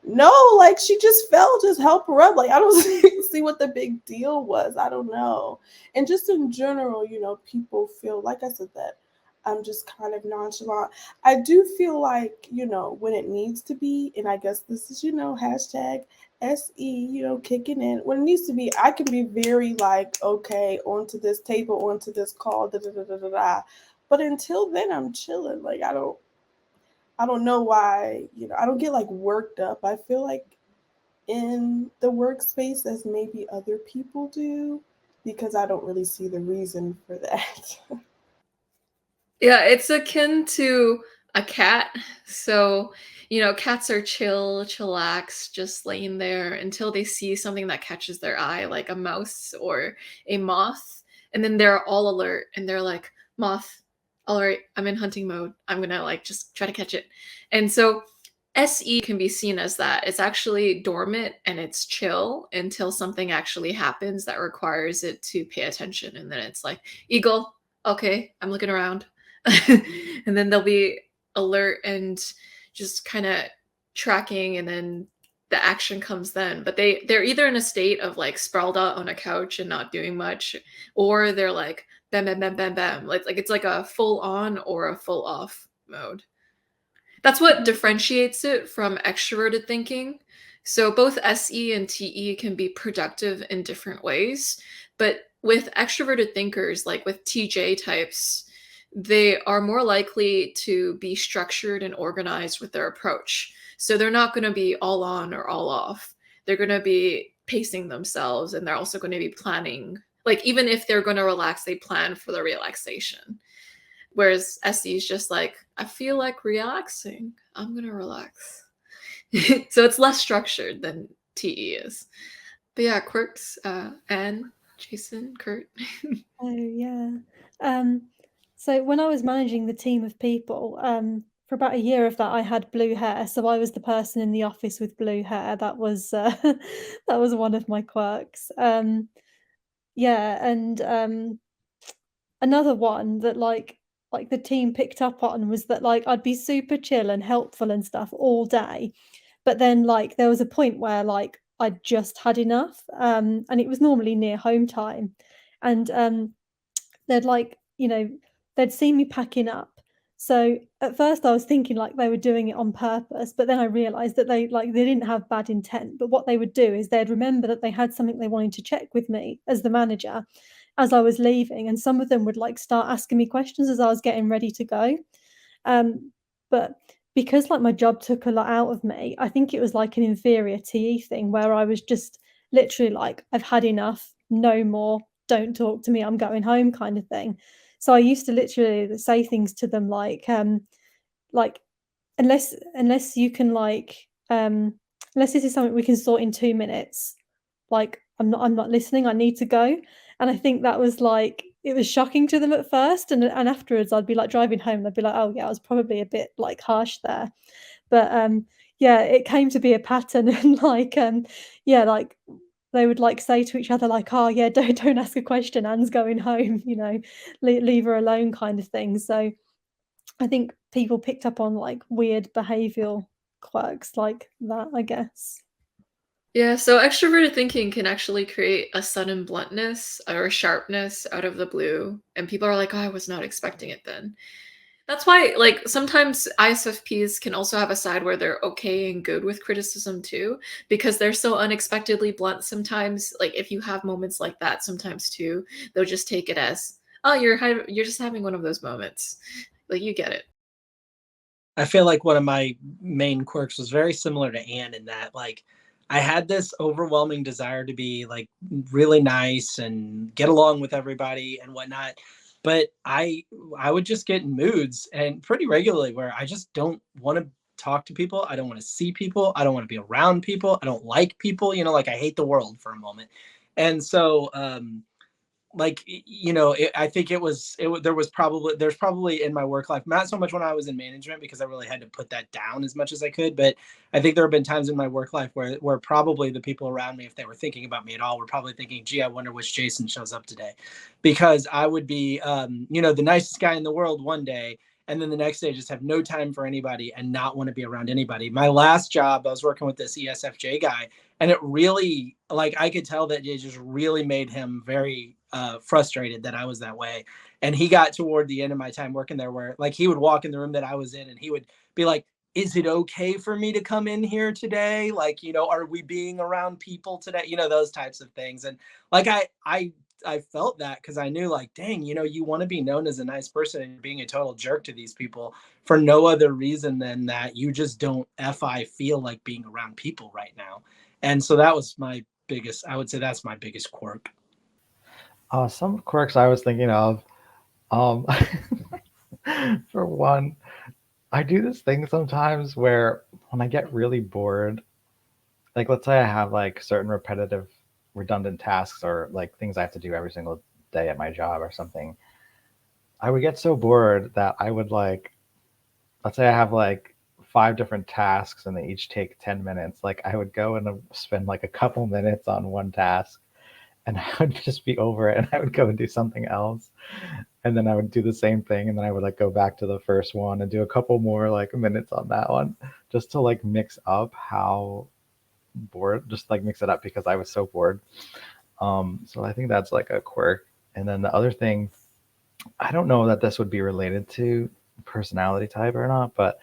no, like she just fell, just help her up. Like, I don't see what the big deal was. I don't know. And just in general, people feel, like I said, that I'm just kind of nonchalant. I do feel like, when it needs to be, and I guess this is, hashtag SE, kicking in. When it needs to be, I can be very like, okay, onto this table, onto this call, da da da da da da. But until then, I'm chilling. Like, I don't know why, I don't get like worked up. I feel like in the workspace as maybe other people do, because I don't really see the reason for that. Yeah, it's akin to a cat. So, cats are chillax, just laying there until they see something that catches their eye, like a mouse or a moth. And then they're all alert and they're like, moth, all right, I'm in hunting mode. I'm gonna like just try to catch it. And so SE can be seen as that. It's actually dormant and it's chill until something actually happens that requires it to pay attention. And then it's like, eagle, okay, I'm looking around. And then they'll be alert and just kind of tracking, and then the action comes then. But they're either in a state of like sprawled out on a couch and not doing much, or they're like bam bam bam bam bam, like it's like a full on or a full off mode. That's what differentiates it from extroverted thinking. So both SE and TE can be productive in different ways, but with extroverted thinkers, like with TJ types, they are more likely to be structured and organized with their approach. So they're not going to be all on or all off. They're going to be pacing themselves, and they're also going to be planning. Like, even if they're going to relax, they plan for the relaxation. Whereas SE is just like, I feel like relaxing, I'm going to relax. So it's less structured than TE is. But yeah, quirks, Anne, Jason, Kurt. Oh yeah. So when I was managing the team of people, for about a year of that, I had blue hair. So I was the person in the office with blue hair. That was that was one of my quirks. Yeah, and another one that like the team picked up on was that like I'd be super chill and helpful and stuff all day, but then like there was a point where like I'd just had enough, and it was normally near home time, and they'd like, you know, they'd seen me packing up. So at first I was thinking like they were doing it on purpose, but then I realized that they didn't have bad intent. But what they would do is they'd remember that they had something they wanted to check with me as the manager as I was leaving. And some of them would like start asking me questions as I was getting ready to go. But because like my job took a lot out of me, I think it was like an inferior TE thing where I was just literally like, I've had enough, no more, don't talk to me, I'm going home kind of thing. So I used to literally say things to them like unless you can unless this is something we can sort in 2 minutes, like I'm not listening, I need to go. And I think that was like, it was shocking to them at first, and afterwards I'd be like driving home and I'd be like, oh yeah, I was probably a bit like harsh there. But yeah, it came to be a pattern. And yeah, like they would like say to each other like, oh yeah, don't ask a question, Anne's going home, leave her alone kind of thing. So I think people picked up on like weird behavioral quirks like that, I guess. Yeah, so extroverted thinking can actually create a sudden bluntness or sharpness out of the blue, and people are like, "Oh, I was not expecting it then." That's why, like, sometimes ISFPs can also have a side where they're okay and good with criticism too, because they're so unexpectedly blunt sometimes. Like, if you have moments like that sometimes too, they'll just take it as, "Oh, you're just having one of those moments." Like, you get it. I feel like one of my main quirks was very similar to Anne in that, like, I had this overwhelming desire to be like really nice and get along with everybody and whatnot. But I would just get in moods and pretty regularly where I just don't want to talk to people. I don't want to see people. I don't want to be around people. I don't like people, like I hate the world for a moment. And so like I think there's probably in my work life, not so much when I was in management because I really had to put that down as much as I could, but I think there have been times in my work life where probably the people around me, if they were thinking about me at all, were probably thinking, gee, I wonder which Jason shows up today, because I would be the nicest guy in the world one day, and then the next day just have no time for anybody and not want to be around anybody. My last job, I was working with this ESFJ guy, and it really, like, I could tell that it just really made him very frustrated that I was that way. And he got toward the end of my time working there where like he would walk in the room that I was in and he would be like, is it okay for me to come in here today? Like, are we being around people today? Those types of things. And like, I felt that because I knew like, dang, you want to be known as a nice person and being a total jerk to these people for no other reason than that you just don't feel like being around people right now. And so that was I would say that's my biggest quirk. Some quirks I was thinking of, um, for one, I do this thing sometimes where when I get really bored, like let's say I have like certain repetitive, redundant tasks or like things I have to do every single day at my job or something, I would get so bored that I would like, let's say I have like 5 different tasks and they each take 10 minutes. Like I would go and spend like a couple minutes on one task and I would just be over it and I would go and do something else. And then I would do the same thing. And then I would like go back to the first one and do a couple more like minutes on that one just to like mix up how bored, just like mix it up because I was so bored. So I think that's like a quirk. And then the other thing, I don't know that this would be related to personality type or not, but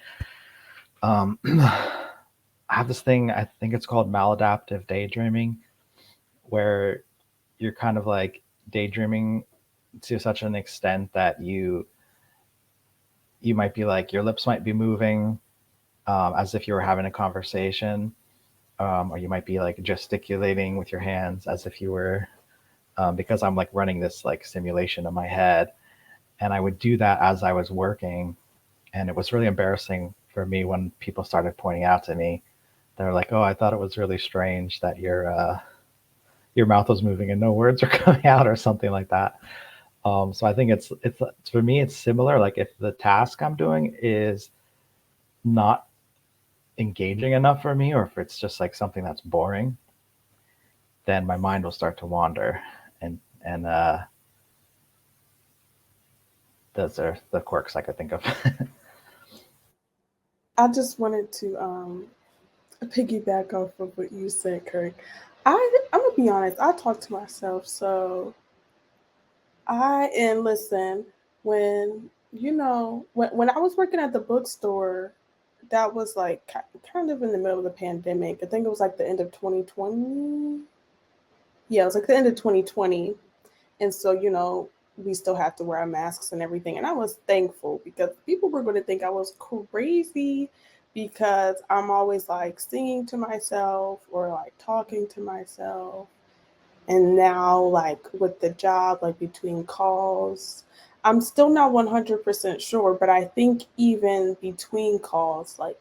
I have this thing, I think it's called maladaptive daydreaming, where you're kind of like daydreaming to such an extent that you might be like, your lips might be moving as if you were having a conversation, or you might be like gesticulating with your hands as if you were, because I'm like running this like simulation in my head. And I would do that as I was working. And it was really embarrassing for me when people started pointing out to me. They're like, "Oh, I thought it was really strange that your mouth was moving and no words are coming out," or something like that. So I think it's for me, it's similar. Like if the task I'm doing is not engaging enough for me, or if it's just like something that's boring, then my mind will start to wander. And those are the quirks I could think of. I just wanted to piggyback off of what you said, Kirk. I'm gonna be honest. I talk to myself, so listen, when when I was working at the bookstore, that was like kind of in the middle of the pandemic. I think it was like the end of 2020. Yeah, it was like the end of 2020. And so, we still have to wear our masks and everything. And I was thankful because people were going to think I was crazy because I'm always like singing to myself or like talking to myself. And now, like with the job, like between calls, I'm still not 100% sure, but I think even between calls, like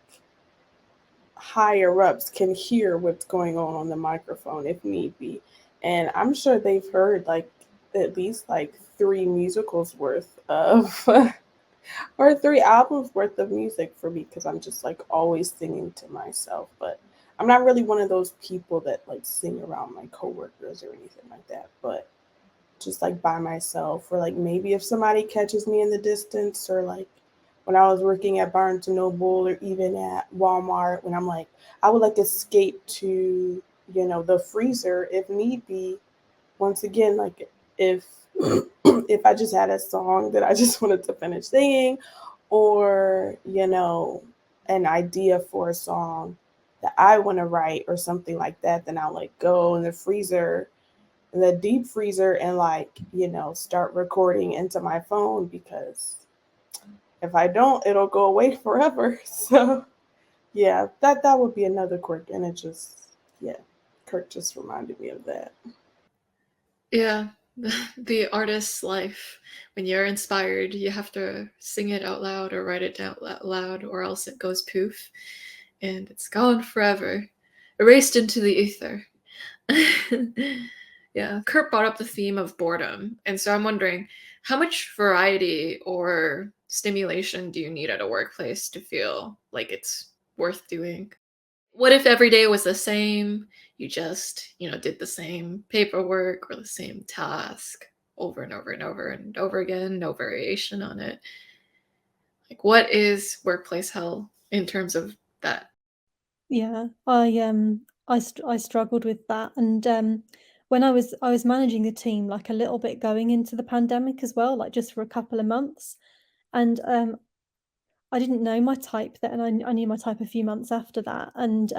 higher ups can hear what's going on the microphone if need be. And I'm sure they've heard like at least like 3 musicals worth of or 3 albums worth of music for me because I'm just like always singing to myself. But I'm not really one of those people that like sing around my coworkers or anything like that. But just like by myself, or like maybe if somebody catches me in the distance, or like when I was working at Barnes and Noble or even at Walmart, when I'm like, I would like escape to, the freezer if need be. Once again, like if if I just had a song that I just wanted to finish singing, or an idea for a song that I want to write or something like that, then I'll like go in the freezer, in the deep freezer, and like start recording into my phone, because if I don't, it'll go away forever. So yeah, that would be another quirk, and it just, yeah, Kirk just reminded me of that. Yeah, the artist's life. When you're inspired, you have to sing it out loud or write it down out loud, or else it goes poof and it's gone forever, erased into the ether. Yeah, Kurt brought up the theme of boredom, and so I'm wondering, how much variety or stimulation do you need at a workplace to feel like it's worth doing? What if every day was the same? You just, did the same paperwork or the same task over and over and over and over again, no variation on it. Like, what is workplace hell in terms of that? Yeah, I struggled with that, and when I was managing the team like a little bit going into the pandemic as well, like just for a couple of months, and I didn't know my type then. I knew my type a few months after that, and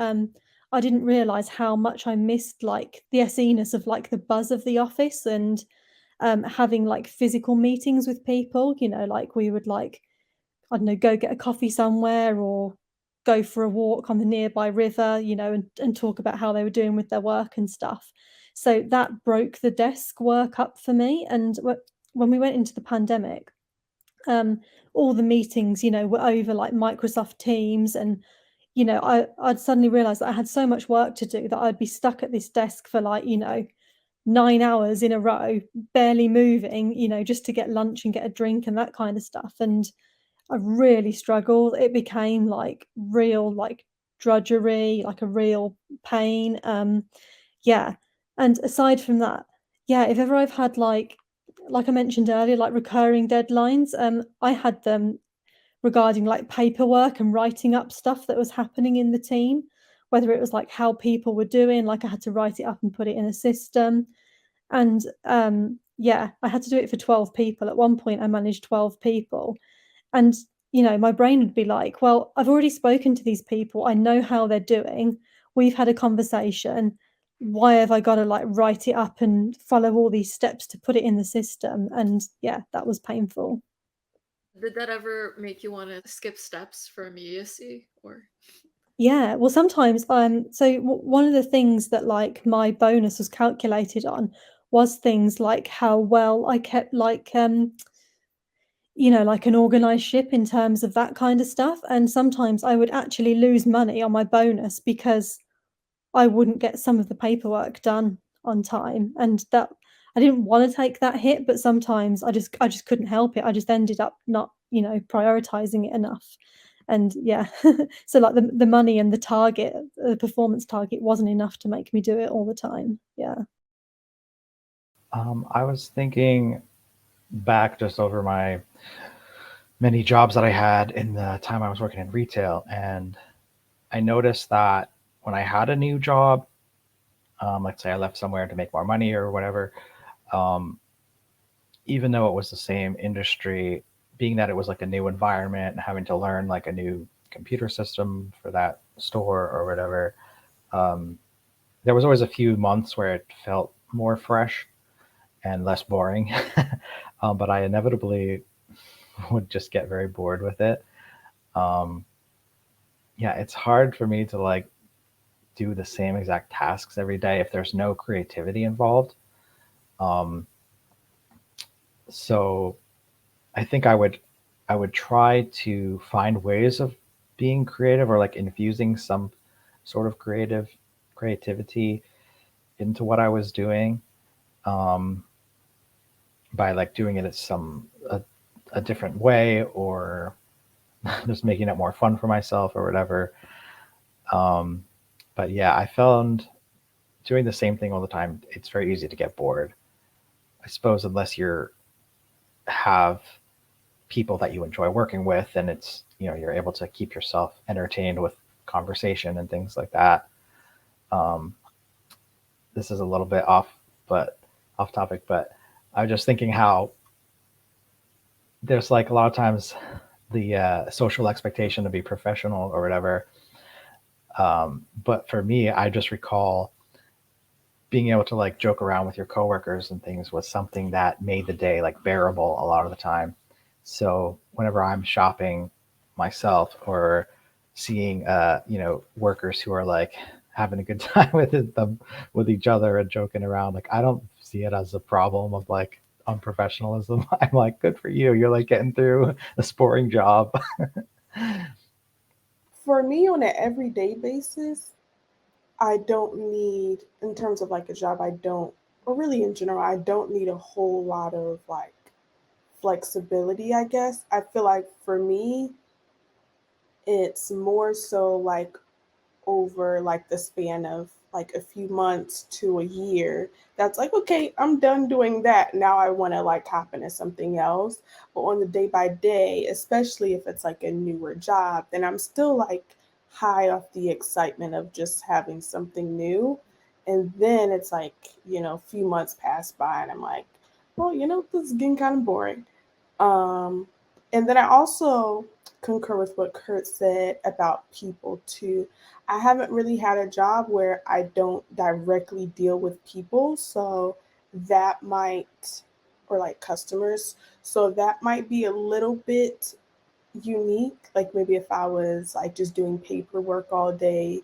I didn't realize how much I missed like the SE-ness of like the buzz of the office, and having like physical meetings with people. Like we would like, I don't know, go get a coffee somewhere or go for a walk on the nearby river, and talk about how they were doing with their work and stuff. So that broke the desk work up for me. And when we went into the pandemic, all the meetings, were over like Microsoft Teams. And, I'd suddenly realized that I had so much work to do that I'd be stuck at this desk for like, 9 hours in a row, barely moving, just to get lunch and get a drink and that kind of stuff. And I really struggled. It became like real, like drudgery, like a real pain. Yeah. And aside from that, yeah, if ever I've had like I mentioned earlier, like recurring deadlines, I had them regarding like paperwork and writing up stuff that was happening in the team, whether it was like how people were doing, like I had to write it up and put it in a system. And yeah, I had to do it for 12 people. At one point, I managed 12 people. And you know, my brain would be like, well, I've already spoken to these people. I know how they're doing. We've had a conversation. Why have I got to like write it up and follow all these steps to put it in the system? And yeah, that was painful. Did that ever make you want to skip steps for immediacy, or? Yeah, well, sometimes, so one of the things that like my bonus was calculated on was things like how well I kept like, you know, like an organized ship in terms of that kind of stuff. And sometimes I would actually lose money on my bonus because I wouldn't get some of the paperwork done on time. And that I didn't want to take that hit, but sometimes I just couldn't help it. I just ended up not, you know, prioritizing it enough. And yeah, so like the money and the target, the performance target wasn't enough to make me do it all the time. Yeah. I was thinking back just over my many jobs that I had in the time I was working in retail, and I noticed that when I had a new job, let's say I left somewhere to make more money or whatever, um, even though it was the same industry, being that it was like a new environment and having to learn like a new computer system for that store or whatever, um, there was always a few months where it felt more fresh and less boring. But I inevitably would just get very bored with it. Um, yeah, it's hard for me to like do the same exact tasks every day if there's no creativity involved. Um, so I think I would try to find ways of being creative or like infusing some sort of creativity into what I was doing, um, by like doing it a different way, or just making it more fun for myself or whatever. Um, but yeah, I found doing the same thing all the time, it's very easy to get bored. I suppose unless you're have people that you enjoy working with, and it's, you know, you're able to keep yourself entertained with conversation and things like that. Um, this is a little bit off topic, but I was just thinking how there's like a lot of times the social expectation to be professional or whatever. But for me, I just recall being able to like joke around with your coworkers and things was something that made the day like bearable a lot of the time. So whenever I'm shopping myself or seeing you know, workers who are like having a good time with each other and joking around, like I don't see it as a problem of like unprofessionalism. I'm like, good for you. You're like getting through a boring job. For me, on an everyday basis, I don't need, in terms of like a job, I don't, or really in general, I don't need a whole lot of like flexibility, I guess. I feel like for me, it's more so like over like the span of like a few months to a year, that's like, okay, I'm done doing that, now I want to like hop into something else. But on the day by day, especially if it's like a newer job, then I'm still like high off the excitement of just having something new. And then it's like, a few months pass by and I'm like, well, this is getting kind of boring. um, and then I also concur with what Kurt said about people too. I haven't really had a job where I don't directly deal with people, so that might, or like customers, so that might be a little bit unique. Like maybe if I was like just doing paperwork all day,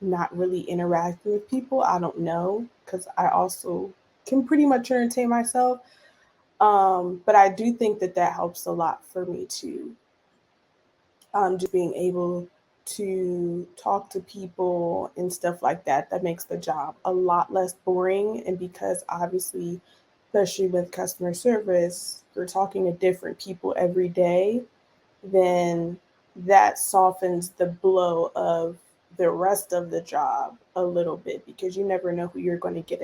not really interacting with people, I don't know, because I also can pretty much entertain myself. But I do think that that helps a lot for me too. Just being able to talk to people and stuff like that, that makes the job a lot less boring. And because obviously, especially with customer service, you're talking to different people every day, then that softens the blow of the rest of the job a little bit, because you never know who you're going to get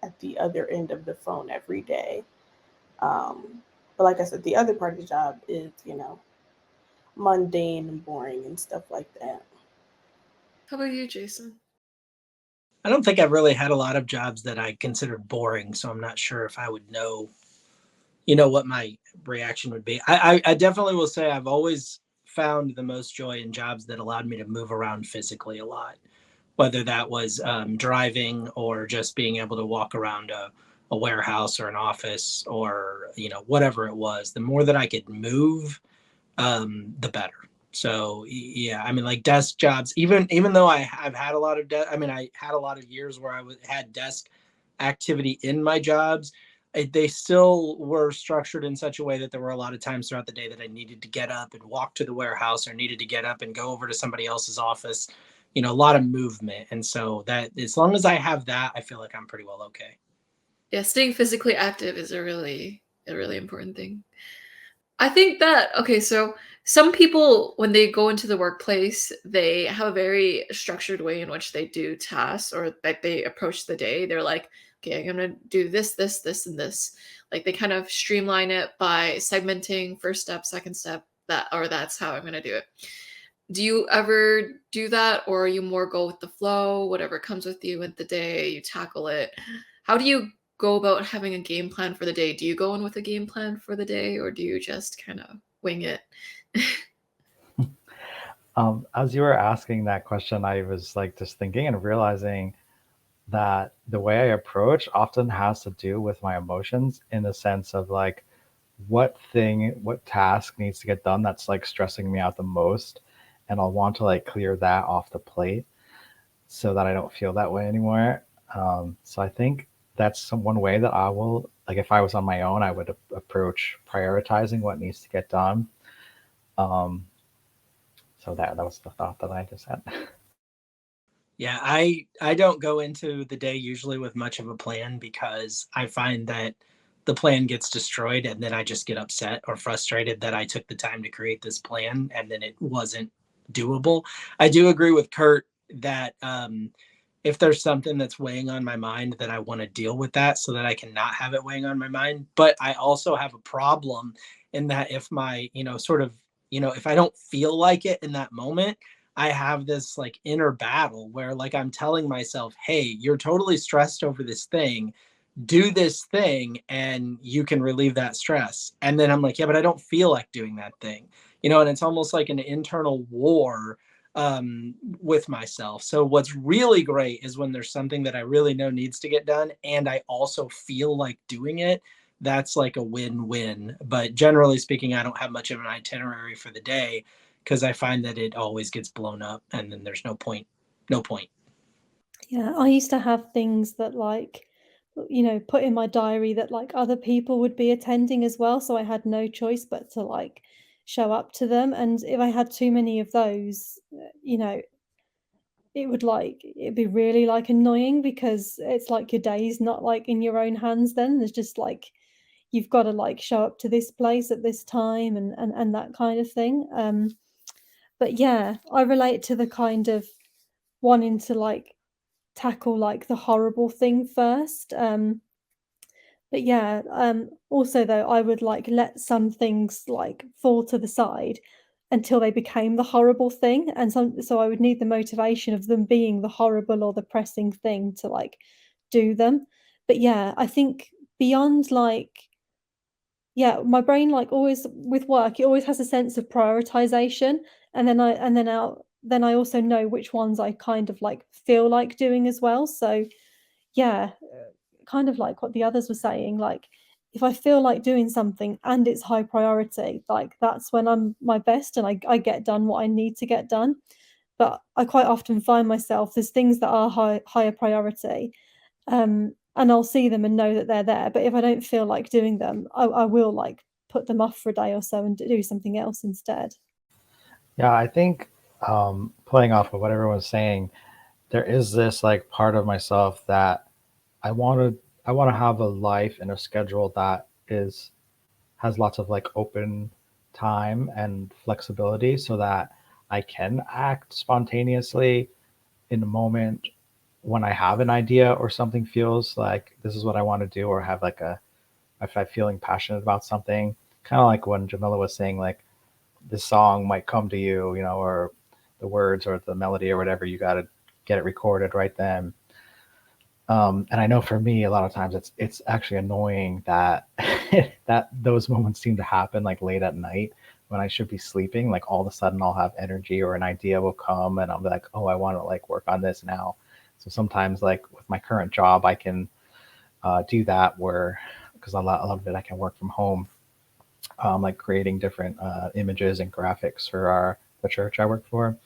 at the other end of the phone every day. But like I said, the other part of the job is, mundane and boring and stuff like that. How about you, Jason? I don't think I've really had a lot of jobs that I considered boring, so I'm not sure if I would know what my reaction would be. I definitely will say I've always found the most joy in jobs that allowed me to move around physically a lot, whether that was driving or just being able to walk around a warehouse or an office or whatever it was. The more that I could move, the better. So yeah, I mean, like desk jobs, even though I've had a lot of I had a lot of years where had desk activity in my jobs. They still were structured in such a way that there were a lot of times throughout the day that I needed to get up and walk to the warehouse, or needed to get up and go over to somebody else's office. A lot of movement, and so that as long as I have that, I feel like I'm pretty well okay. Yeah, staying physically active is a really important thing. I think that, okay, so some people, when they go into the workplace, they have a very structured way in which they do tasks, or that they approach the day. They're like, okay, I'm going to do this, this, this, and this. Like they kind of streamline it by segmenting first step, second step, that's how I'm going to do it. Do you ever do that, or you more go with the flow, whatever comes with you in the day, you tackle it? How do you go about having a game plan for the day? Do you go in with a game plan for the day, or do you just kind of wing it? As you were asking that question, I was like just thinking and realizing that the way I approach often has to do with my emotions, in the sense of like what task needs to get done that's like stressing me out the most, and I'll want to like clear that off the plate so that I don't feel that way anymore. So I think that's one way that I will, like if I was on my own, I would approach prioritizing what needs to get done. So that was the thought that I just had. Yeah, I don't go into the day usually with much of a plan, because I find that the plan gets destroyed and then I just get upset or frustrated that I took the time to create this plan and then it wasn't doable. I do agree with Kurt that if there's something that's weighing on my mind, that I want to deal with that so that I can not have it weighing on my mind. But I also have a problem in that if my, if I don't feel like it in that moment, I have this like inner battle where like I'm telling myself, hey, you're totally stressed over this thing. Do this thing and you can relieve that stress. And then I'm like, yeah, but I don't feel like doing that thing. And it's almost like an internal war with myself. So what's really great is when there's something that I really know needs to get done and I also feel like doing it. That's like a win-win. But generally speaking, I don't have much of an itinerary for the day, because I find that it always gets blown up and then there's no point. Yeah, I used to have things that like, put in my diary that like other people would be attending as well. So I had no choice but to like show up to them. And if I had too many of those, it'd be really like annoying, because it's like your day's not like in your own hands then. There's just like you've got to like show up to this place at this time and that kind of thing. But yeah, I relate to the kind of wanting to like tackle like the horrible thing first. But yeah, also though, I would like let some things like fall to the side until they became the horrible thing. And so I would need the motivation of them being the horrible or the pressing thing to like do them. But yeah, I think beyond like, yeah, my brain like always with work, it always has a sense of prioritization. And I also know which ones I kind of like feel like doing as well. So yeah, kind of like what the others were saying, like if I feel like doing something and it's high priority, like that's when I'm my best and I get done what I need to get done. But I quite often find myself there's things that are higher priority, and I'll see them and know that they're there. But if I don't feel like doing them, I will like put them off for a day or so and do something else instead. Yeah, I think playing off of what everyone's saying, there is this like part of myself that I want to have a life and a schedule that has lots of like open time and flexibility, so that I can act spontaneously in a moment when I have an idea or something feels like this is what I want to do, or have like if I'm feeling passionate about something, kind of like when Jamila was saying, like this song might come to you, or the words or the melody or whatever, you got to get it recorded right then. And I know for me, a lot of times it's actually annoying that that those moments seem to happen like late at night when I should be sleeping. Like all of a sudden I'll have energy or an idea will come and I'll be like, oh, I want to like work on this now. So sometimes like with my current job, I can do that where, because a lot of it I can work from home, like creating different images and graphics for the church I work for.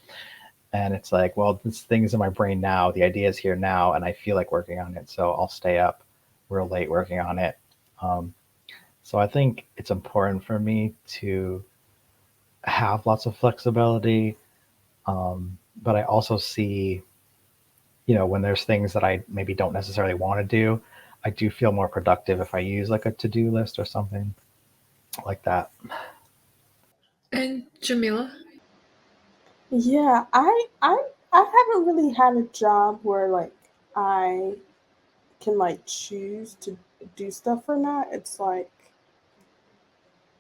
And it's like, well, this thing is in my brain now. The idea is here now, and I feel like working on it. So I'll stay up real late working on it. So I think it's important for me to have lots of flexibility. But I also see, when there's things that I maybe don't necessarily want to do, I do feel more productive if I use like a to-do list or something like that. And Jamila? Yeah, I haven't really had a job where like I can like choose to do stuff or not. It's like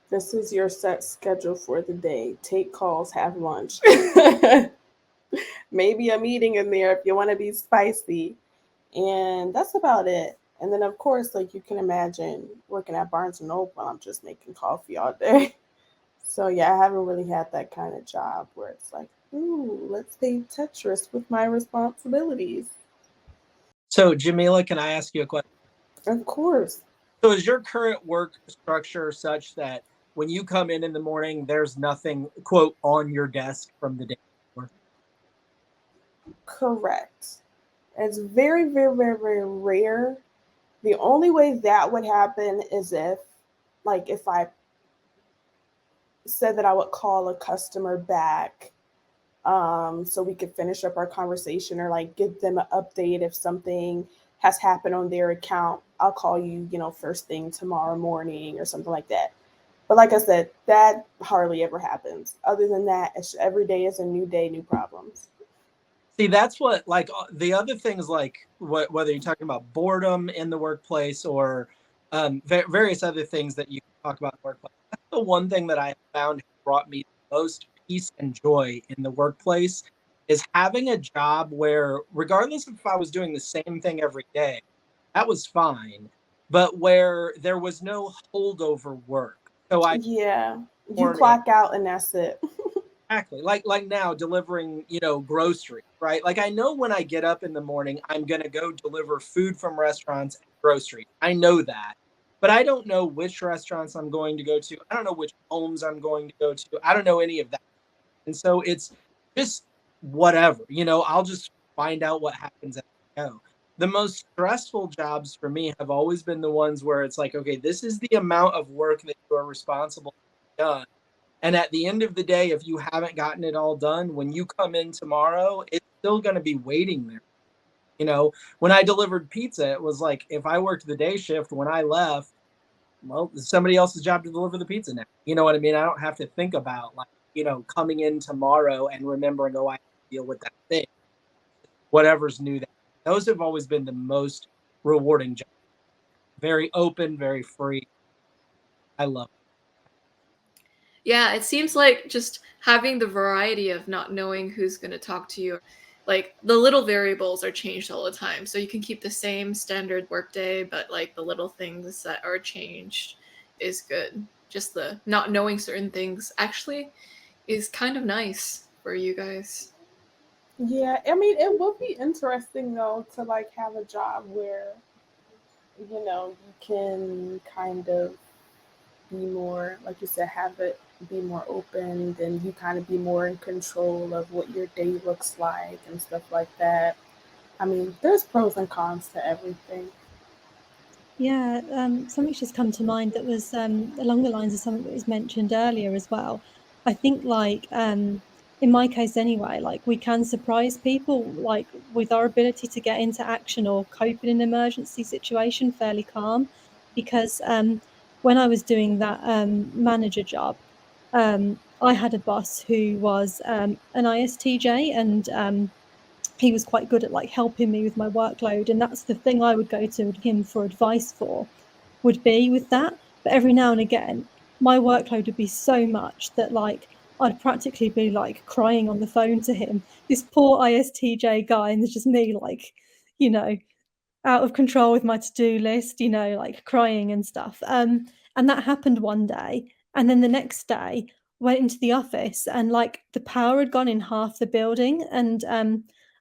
this is your set schedule for the day. Take calls, have lunch. Maybe a meeting in there if you want to be spicy. And that's about it. And then of course, like you can imagine working at Barnes and Noble, I'm just making coffee all day. So yeah, I haven't really had that kind of job where it's like, ooh, let's play Tetris with my responsibilities. So, Jamila, can I ask you a question? Of course. So, is your current work structure such that when you come in the morning, there's nothing, quote, on your desk from the day before? Correct. It's very, very, very, very rare. The only way that would happen is if I said that I would call a customer back so we could finish up our conversation or like give them an update if something has happened on their account. I'll call you, first thing tomorrow morning or something like that. But like I said, that hardly ever happens. Other than that, every day is a new day, new problems. See, that's what, like, the other things, like whether you're talking about boredom in the workplace or various other things that you talk about in the workplace. That's the one thing that I found brought me the most peace and joy in the workplace is having a job where, regardless if I was doing the same thing every day, that was fine, but where there was no holdover work. So Yeah, you clock out and that's it. Exactly. Like now delivering, groceries, right? Like I know when I get up in the morning, I'm going to go deliver food from restaurants and groceries. I know that. But I don't know which restaurants I'm going to go to. I don't know which homes I'm going to go to. I don't know any of that. And so it's just whatever, I'll just find out what happens as I go. The most stressful jobs for me have always been the ones where it's like, okay, this is the amount of work that you are responsible for done. And at the end of the day, if you haven't gotten it all done, when you come in tomorrow, it's still going to be waiting there. When I delivered pizza, it was like if I worked the day shift, when I left, well, it's somebody else's job to deliver the pizza now. You know what I mean? I don't have to think about coming in tomorrow and remembering, oh, I have to deal with that thing. Whatever's new. Those have always been the most rewarding jobs. Very open, very free. I love it. Yeah, it seems like just having the variety of not knowing who's going to talk to you, like the little variables are changed all the time. So you can keep the same standard workday, but like the little things that are changed is good. Just the not knowing certain things actually is kind of nice for you guys. Yeah, I mean, it would be interesting though to like have a job where, you can kind of be more, like you said, have it be more open, then you kind of be more in control of what your day looks like and stuff like that. I mean, there's pros and cons to everything. Yeah, something's just come to mind that was along the lines of something that was mentioned earlier as well. I think like in my case anyway, like we can surprise people like with our ability to get into action or cope in an emergency situation fairly calm. Because when I was doing that manager job, I had a boss who was an ISTJ, and he was quite good at like helping me with my workload, and that's the thing I would go to him for advice for, would be with that. But every now and again my workload would be so much that like I'd practically be like crying on the phone to him, this poor ISTJ guy, and there's just me like, out of control with my to-do list, like crying and stuff. And that happened one day. And then the next day, went into the office and like the power had gone in half the building. And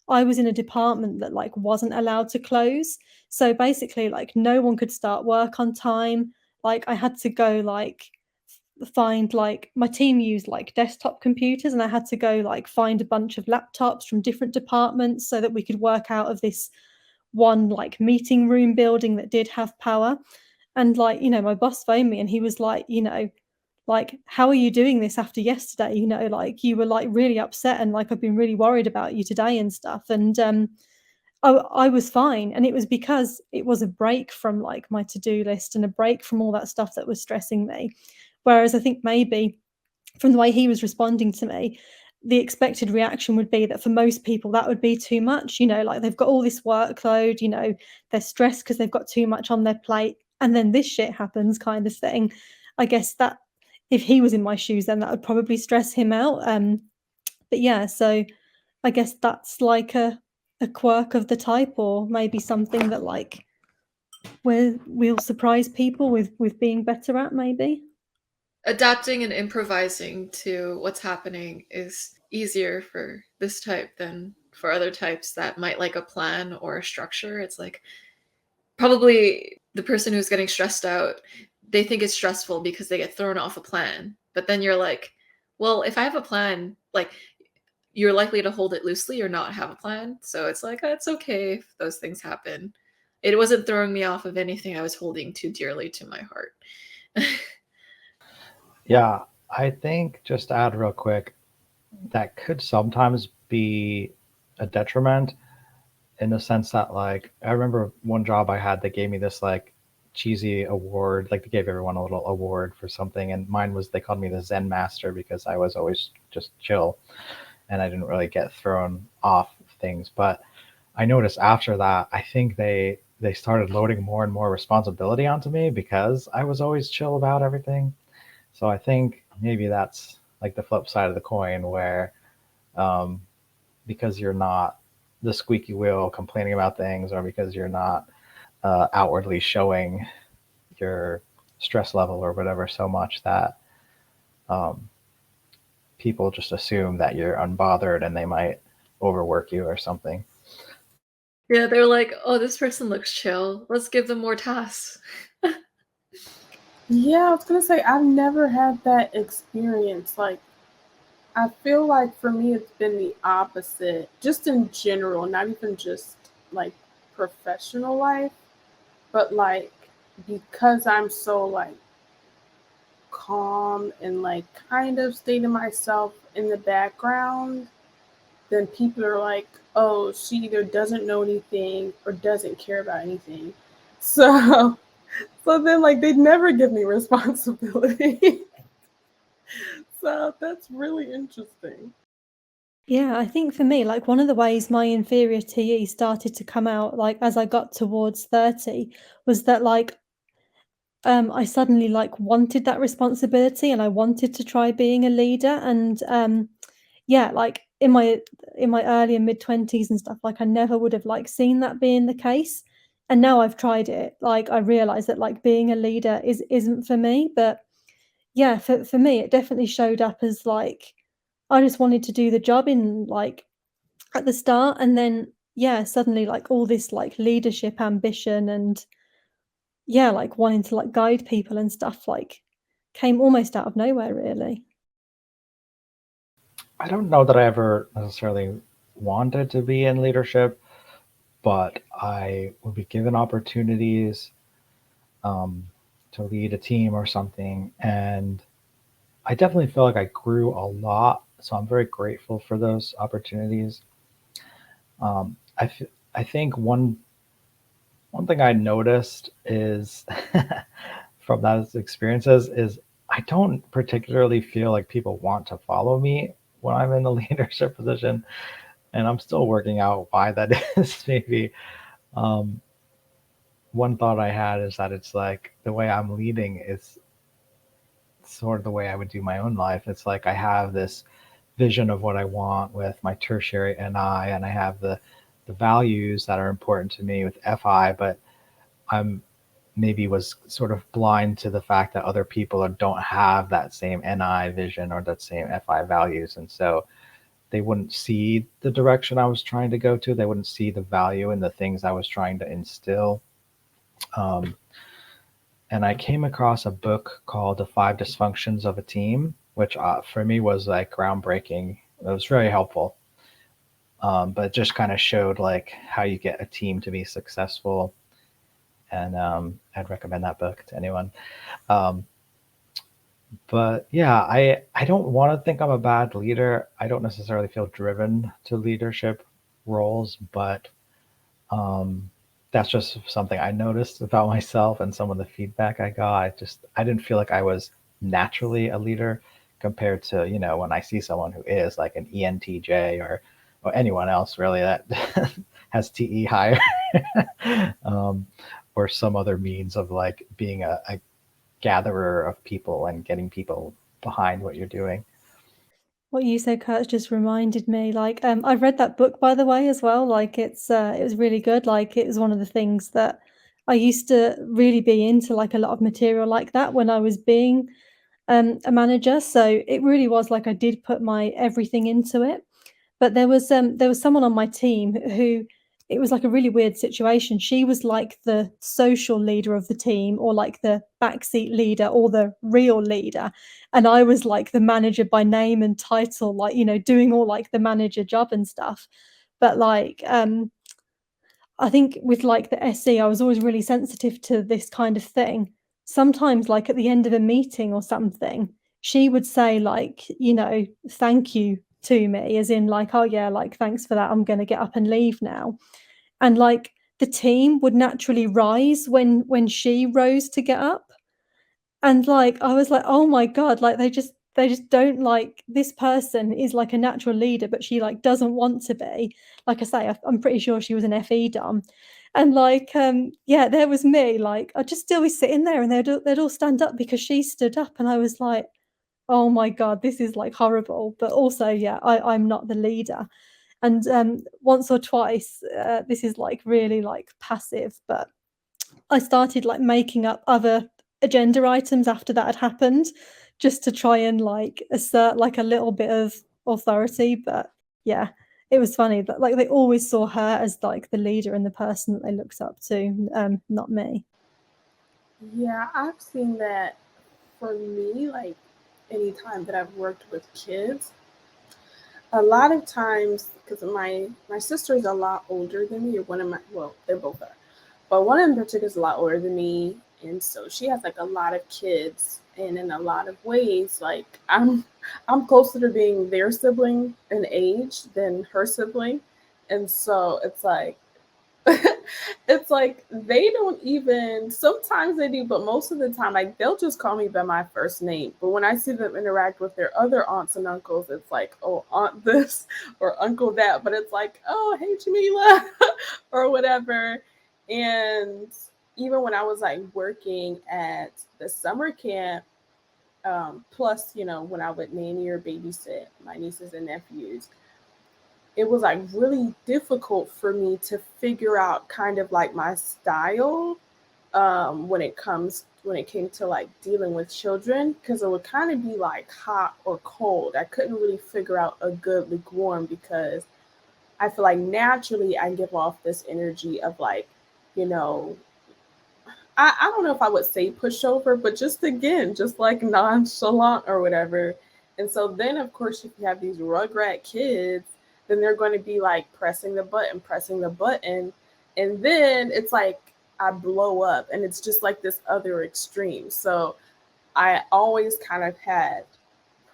I was in a department that like wasn't allowed to close. So basically, like no one could start work on time. Like I had to go like find like my team used like desktop computers, and I had to go like find a bunch of laptops from different departments so that we could work out of this one like meeting room building that did have power. And like, you know, my boss phoned me and he was like, you know, like, how are you doing this after yesterday? You know, like you were like really upset and like I've been really worried about you today and stuff. And I was fine. And it was because it was a break from like my to-do list and a break from all that stuff that was stressing me. Whereas I think maybe from the way he was responding to me, the expected reaction would be that for most people that would be too much. You know, like they've got all this workload, you know, they're stressed because they've got too much on their plate, and then this shit happens, kind of thing. I guess that if he was in my shoes, then that would probably stress him out. But yeah, so I guess that's like a quirk of the type, or maybe something that like we'll surprise people with being better at, maybe. Adapting and improvising to what's happening is easier for this type than for other types that might like a plan or a structure. It's like probably the person who's getting stressed out, they think it's stressful because they get thrown off a plan. But then you're like, well, if I have a plan, like you're likely to hold it loosely or not have a plan. So it's like, it's okay if those things happen. It wasn't throwing me off of anything I was holding too dearly to my heart. Yeah, I think just to add real quick, that could sometimes be a detriment in the sense that like I remember one job I had that gave me this like cheesy award, like they gave everyone a little award for something, and mine was they called me the Zen Master because I was always just chill and I didn't really get thrown off things. But I noticed after that, I think they started loading more and more responsibility onto me because I was always chill about everything. So I think maybe that's like the flip side of the coin where um, because you're not the squeaky wheel complaining about things, or because you're not outwardly showing your stress level or whatever so much that um, people just assume that you're unbothered and they might overwork you or something. Yeah, they're like, oh, this person looks chill. Let's give them more tasks. Yeah, I was gonna say I've never had that experience. Like, I feel like for me it's been the opposite, just in general, not even just like professional life, but like because I'm so like calm and like kind of stay to myself in the background, then people are like, oh, she either doesn't know anything or doesn't care about anything. So so then like they never give me responsibility. So that's really interesting. Yeah, I think for me, like one of the ways my inferior TE started to come out, like as I got towards 30, was that like I suddenly like wanted that responsibility and I wanted to try being a leader. And yeah, like in my early and mid 20s and stuff, like I never would have like seen that being the case. And now I've tried it. Like I realize that like being a leader isn't for me. But yeah, for me, it definitely showed up as like I just wanted to do the job in like at the start, and then yeah, suddenly like all this like leadership ambition and yeah, like wanting to like guide people and stuff like came almost out of nowhere, really. I don't know that I ever necessarily wanted to be in leadership, but I would be given opportunities um, to lead a team or something. And I definitely feel like I grew a lot. So I'm very grateful for those opportunities. Um, I think one thing I noticed is from those experiences is I don't particularly feel like people want to follow me when I'm in the leadership position, and I'm still working out why that is. Maybe um, one thought I had is that it's like the way I'm leading is sort of the way I would do my own life. It's like I have this vision of what I want with my tertiary NI, and I have the values that are important to me with FI, but I'm maybe was sort of blind to the fact that other people don't have that same NI vision or that same FI values. And so they wouldn't see the direction I was trying to go to. They wouldn't see the value in the things I was trying to instill. And I came across a book called The 5 Dysfunctions of a Team, which for me was like groundbreaking. It was very helpful. But it just kind of showed like how you get a team to be successful. And I'd recommend that book to anyone. But yeah, I don't want to think I'm a bad leader. I don't necessarily feel driven to leadership roles, but that's just something I noticed about myself and some of the feedback I got. I didn't feel like I was naturally a leader compared to, when I see someone who is like an ENTJ or anyone else really that has TE higher or some other means of like being a gatherer of people and getting people behind what you're doing. What you said, Kurt, just reminded me. Like, I've read that book, by the way, as well. Like, it was really good. Like, it was one of the things that I used to really be into, like a lot of material like that when I was being a manager. So it really was like I did put my everything into it. But there was someone on my team who, it was like a really weird situation. She was like the social leader of the team, or like the backseat leader, or the real leader, and I was like the manager by name and title, like, doing all like the manager job and stuff. But like I think with like the SE, I was always really sensitive to this kind of thing. Sometimes, like at the end of a meeting or something, she would say like, thank you to me, as in like, oh yeah, like thanks for that. I'm going to get up and leave now. And like the team would naturally rise when she rose to get up. And like I was like, oh my God, like they just don't, like, this person is like a natural leader, but she like doesn't want to be. Like I say, I'm pretty sure she was an FE dom. And like yeah, there was me, like I'd just still be sitting there and they'd all stand up because she stood up, and I was like, oh my God, this is like horrible. But also, yeah, I'm not the leader. And once or twice, this is like really like passive, but I started like making up other agenda items after that had happened, just to try and like assert like a little bit of authority. But yeah, it was funny that like they always saw her as like the leader and the person that they looked up to, not me. Yeah, I've seen that for me, like anytime that I've worked with kids, a lot of times, because my sister is a lot older than me, or one of my, well, they both are, but one in particular is a lot older than me, and so she has like a lot of kids, and in a lot of ways, like I'm closer to being their sibling in age than her sibling, and so it's like it's like they don't even, sometimes they do, but most of the time, like they'll just call me by my first name. But when I see them interact with their other aunts and uncles, it's like, oh, aunt this or uncle that. But it's like, oh, hey, Jamila, or whatever. And even when I was like working at the summer camp, plus, when I would nanny or babysit my nieces and nephews, it was like really difficult for me to figure out kind of like my style when it came to like dealing with children, because it would kind of be like hot or cold. I couldn't really figure out a good lukewarm, because I feel like naturally I give off this energy of like, you know, I don't know if I would say pushover, but just again, just like nonchalant or whatever. And so then, of course, if you have these rugrat kids, then they're going to be like pressing the button, pressing the button. And then it's like I blow up, and it's just like this other extreme. So I always kind of had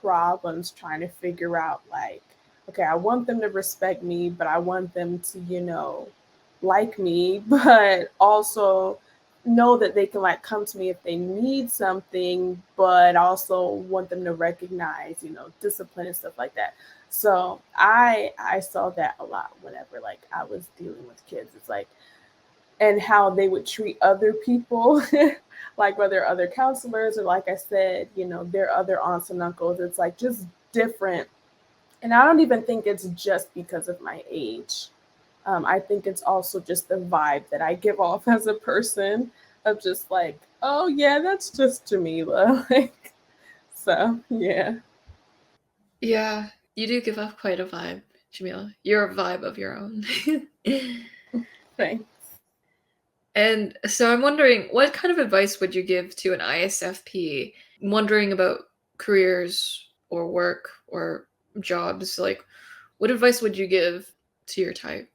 problems trying to figure out like, okay, I want them to respect me, but I want them to, like me, but also know that they can like come to me if they need something, but also want them to recognize, discipline and stuff like that. So I saw that a lot whenever like I was dealing with kids. It's like, and how they would treat other people, like whether other counselors or, like I said, their other aunts and uncles. It's like just different. And I don't even think it's just because of my age. I think it's also just the vibe that I give off as a person. of just like, oh yeah, that's just Jamila. Like, so yeah. Yeah, you do give off quite a vibe, Jamila. You're a vibe of your own. Thanks. And so I'm wondering, what kind of advice would you give to an ISFP wondering about careers or work or jobs? Like, what advice would you give to your type?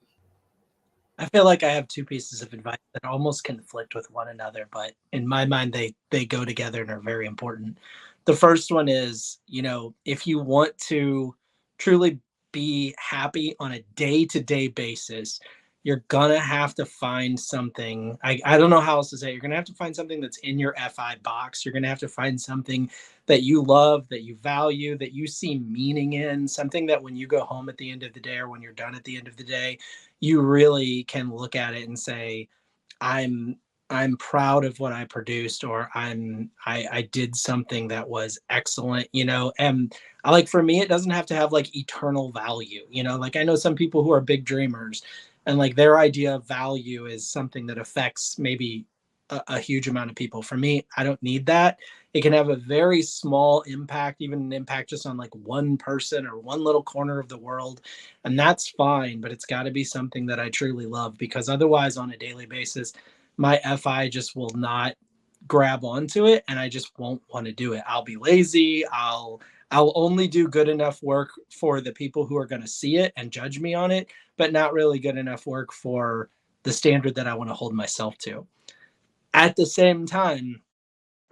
I feel like I have two pieces of advice that almost conflict with one another, but in my mind, they go together and are very important. The first one is, if you want to truly be happy on a day-to-day basis, you're gonna have to find something. I don't know how else to say it. You're gonna have to find something that's in your FI box. You're gonna have to find something that you love, that you value, that you see meaning in, something that when you go home at the end of the day or when you're done at the end of the day, you really can look at it and say, I'm I'm proud of what I produced, or I did something that was excellent, and I like, for me, it doesn't have to have like eternal value, like I know some people who are big dreamers and like their idea of value is something that affects maybe a huge amount of people. For me, I don't need that. It can have a very small impact, even an impact just on like one person or one little corner of the world. And that's fine, but it's got to be something that I truly love, because otherwise, on a daily basis, my FI just will not grab onto it and I just won't want to do it. I'll be lazy. I'll only do good enough work for the people who are going to see it and judge me on it, but not really good enough work for the standard that I want to hold myself to. At the same time,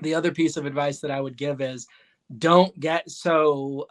the other piece of advice that I would give is, don't get so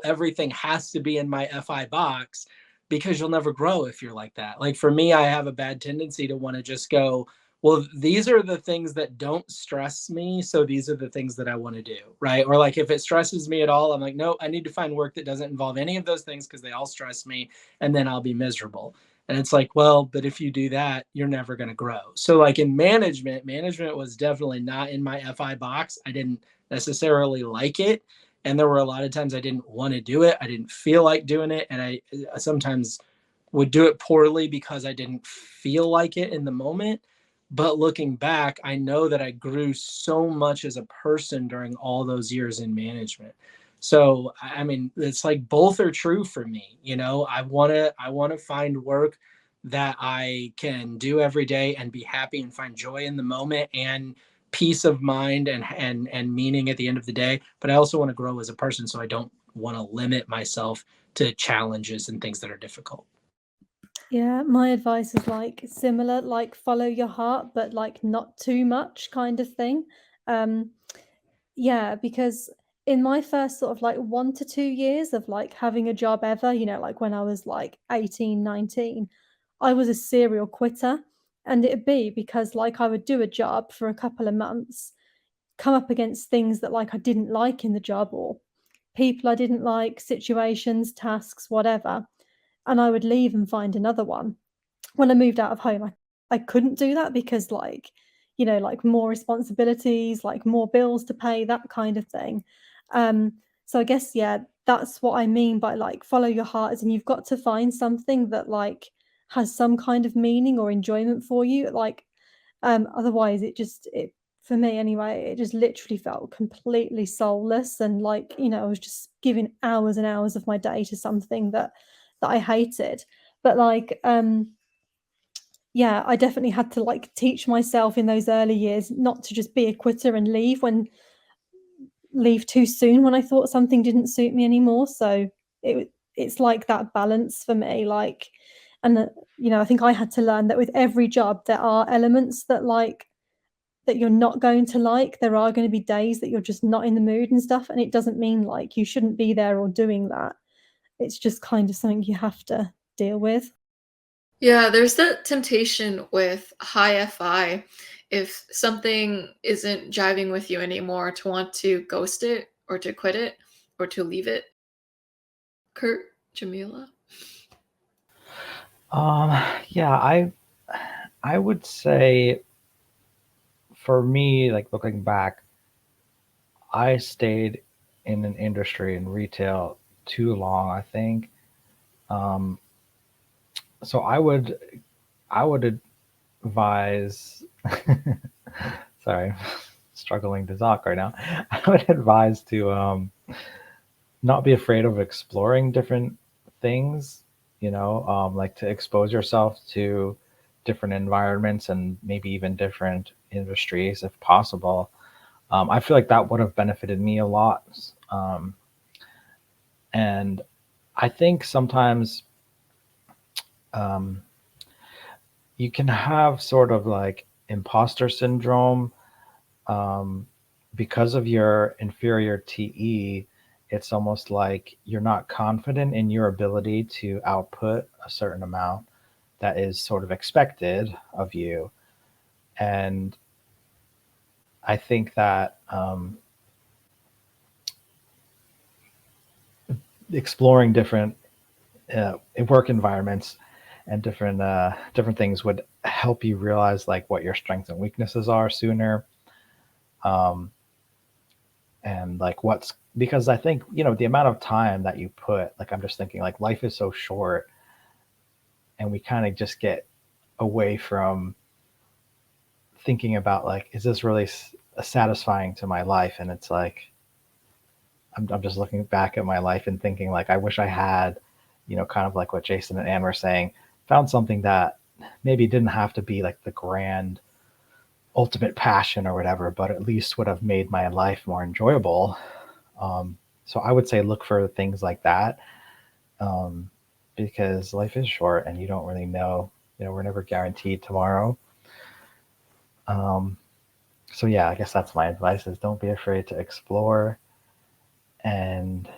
everything has to be in my FI box, because you'll never grow if you're like that. Like for me, I have a bad tendency to want to just go, well, these are the things that don't stress me, so these are the things that I want to do, right? Or like if it stresses me at all, I'm like, no, I need to find work that doesn't involve any of those things because they all stress me, and then I'll be miserable. And it's like, well, but if you do that, you're never going to grow. So like in management was definitely not in my FI box. I didn't necessarily like it, and there were a lot of times I didn't want to do it. I didn't feel like doing it, and I sometimes would do it poorly because I didn't feel like it in the moment. But looking back, I know that I grew so much as a person during all those years in management. So I mean, it's like both are true for me. I want to find work that I can do every day and be happy and find joy in the moment and peace of mind and meaning at the end of the day. But I also want to grow as a person, so I don't want to limit myself to challenges and things that are difficult. Yeah, my advice is like similar, like follow your heart, but like not too much kind of thing. Um, yeah, because in my first sort of like 1 to 2 years of like having a job ever, like when I was like 18, 19, I was a serial quitter. And it'd be because like I would do a job for a couple of months, come up against things that like I didn't like in the job, or people I didn't like, situations, tasks, whatever, and I would leave and find another one. When I moved out of home, I couldn't do that because like, like more responsibilities, like more bills to pay, that kind of thing. So I guess, yeah, that's what I mean by like follow your heart, is, and you've got to find something that like has some kind of meaning or enjoyment for you. Like otherwise it for me anyway, it just literally felt completely soulless, and like, I was just giving hours and hours of my day to something that I hated. But like yeah, I definitely had to like teach myself in those early years not to just be a quitter and leave too soon when I thought something didn't suit me anymore. So it's like that balance for me, like, and I think I had to learn that with every job there are elements that you're not going to like. There are going to be days that you're just not in the mood and stuff, and it doesn't mean like you shouldn't be there or doing that. It's just kind of something you have to deal with. Yeah, there's that temptation with high FI, if something isn't jiving with you anymore, to want to ghost it or to quit it or to leave it. Kurt, Jamila? Yeah, I would say for me, like looking back, I stayed in an industry in retail too long, I think. So I would advise sorry, struggling to talk right now. I would advise to not be afraid of exploring different things, like to expose yourself to different environments and maybe even different industries if possible. I feel like that would have benefited me a lot. And I think sometimes you can have sort of like imposter syndrome because of your inferior TE. It's almost like you're not confident in your ability to output a certain amount that is sort of expected of you. And I think that exploring different work environments and different things would help you realize like what your strengths and weaknesses are sooner. And like because I think, the amount of time that you put, like, I'm just thinking like life is so short and we kind of just get away from thinking about like, is this really satisfying to my life? And it's like, I'm just looking back at my life and thinking like, I wish I had, kind of like what Jason and Anne were saying, found something that maybe didn't have to be like the grand ultimate passion or whatever, but at least would have made my life more enjoyable. So I would say look for things like that, because life is short and you don't really know, we're never guaranteed tomorrow. So yeah, I guess that's my advice, is don't be afraid to explore and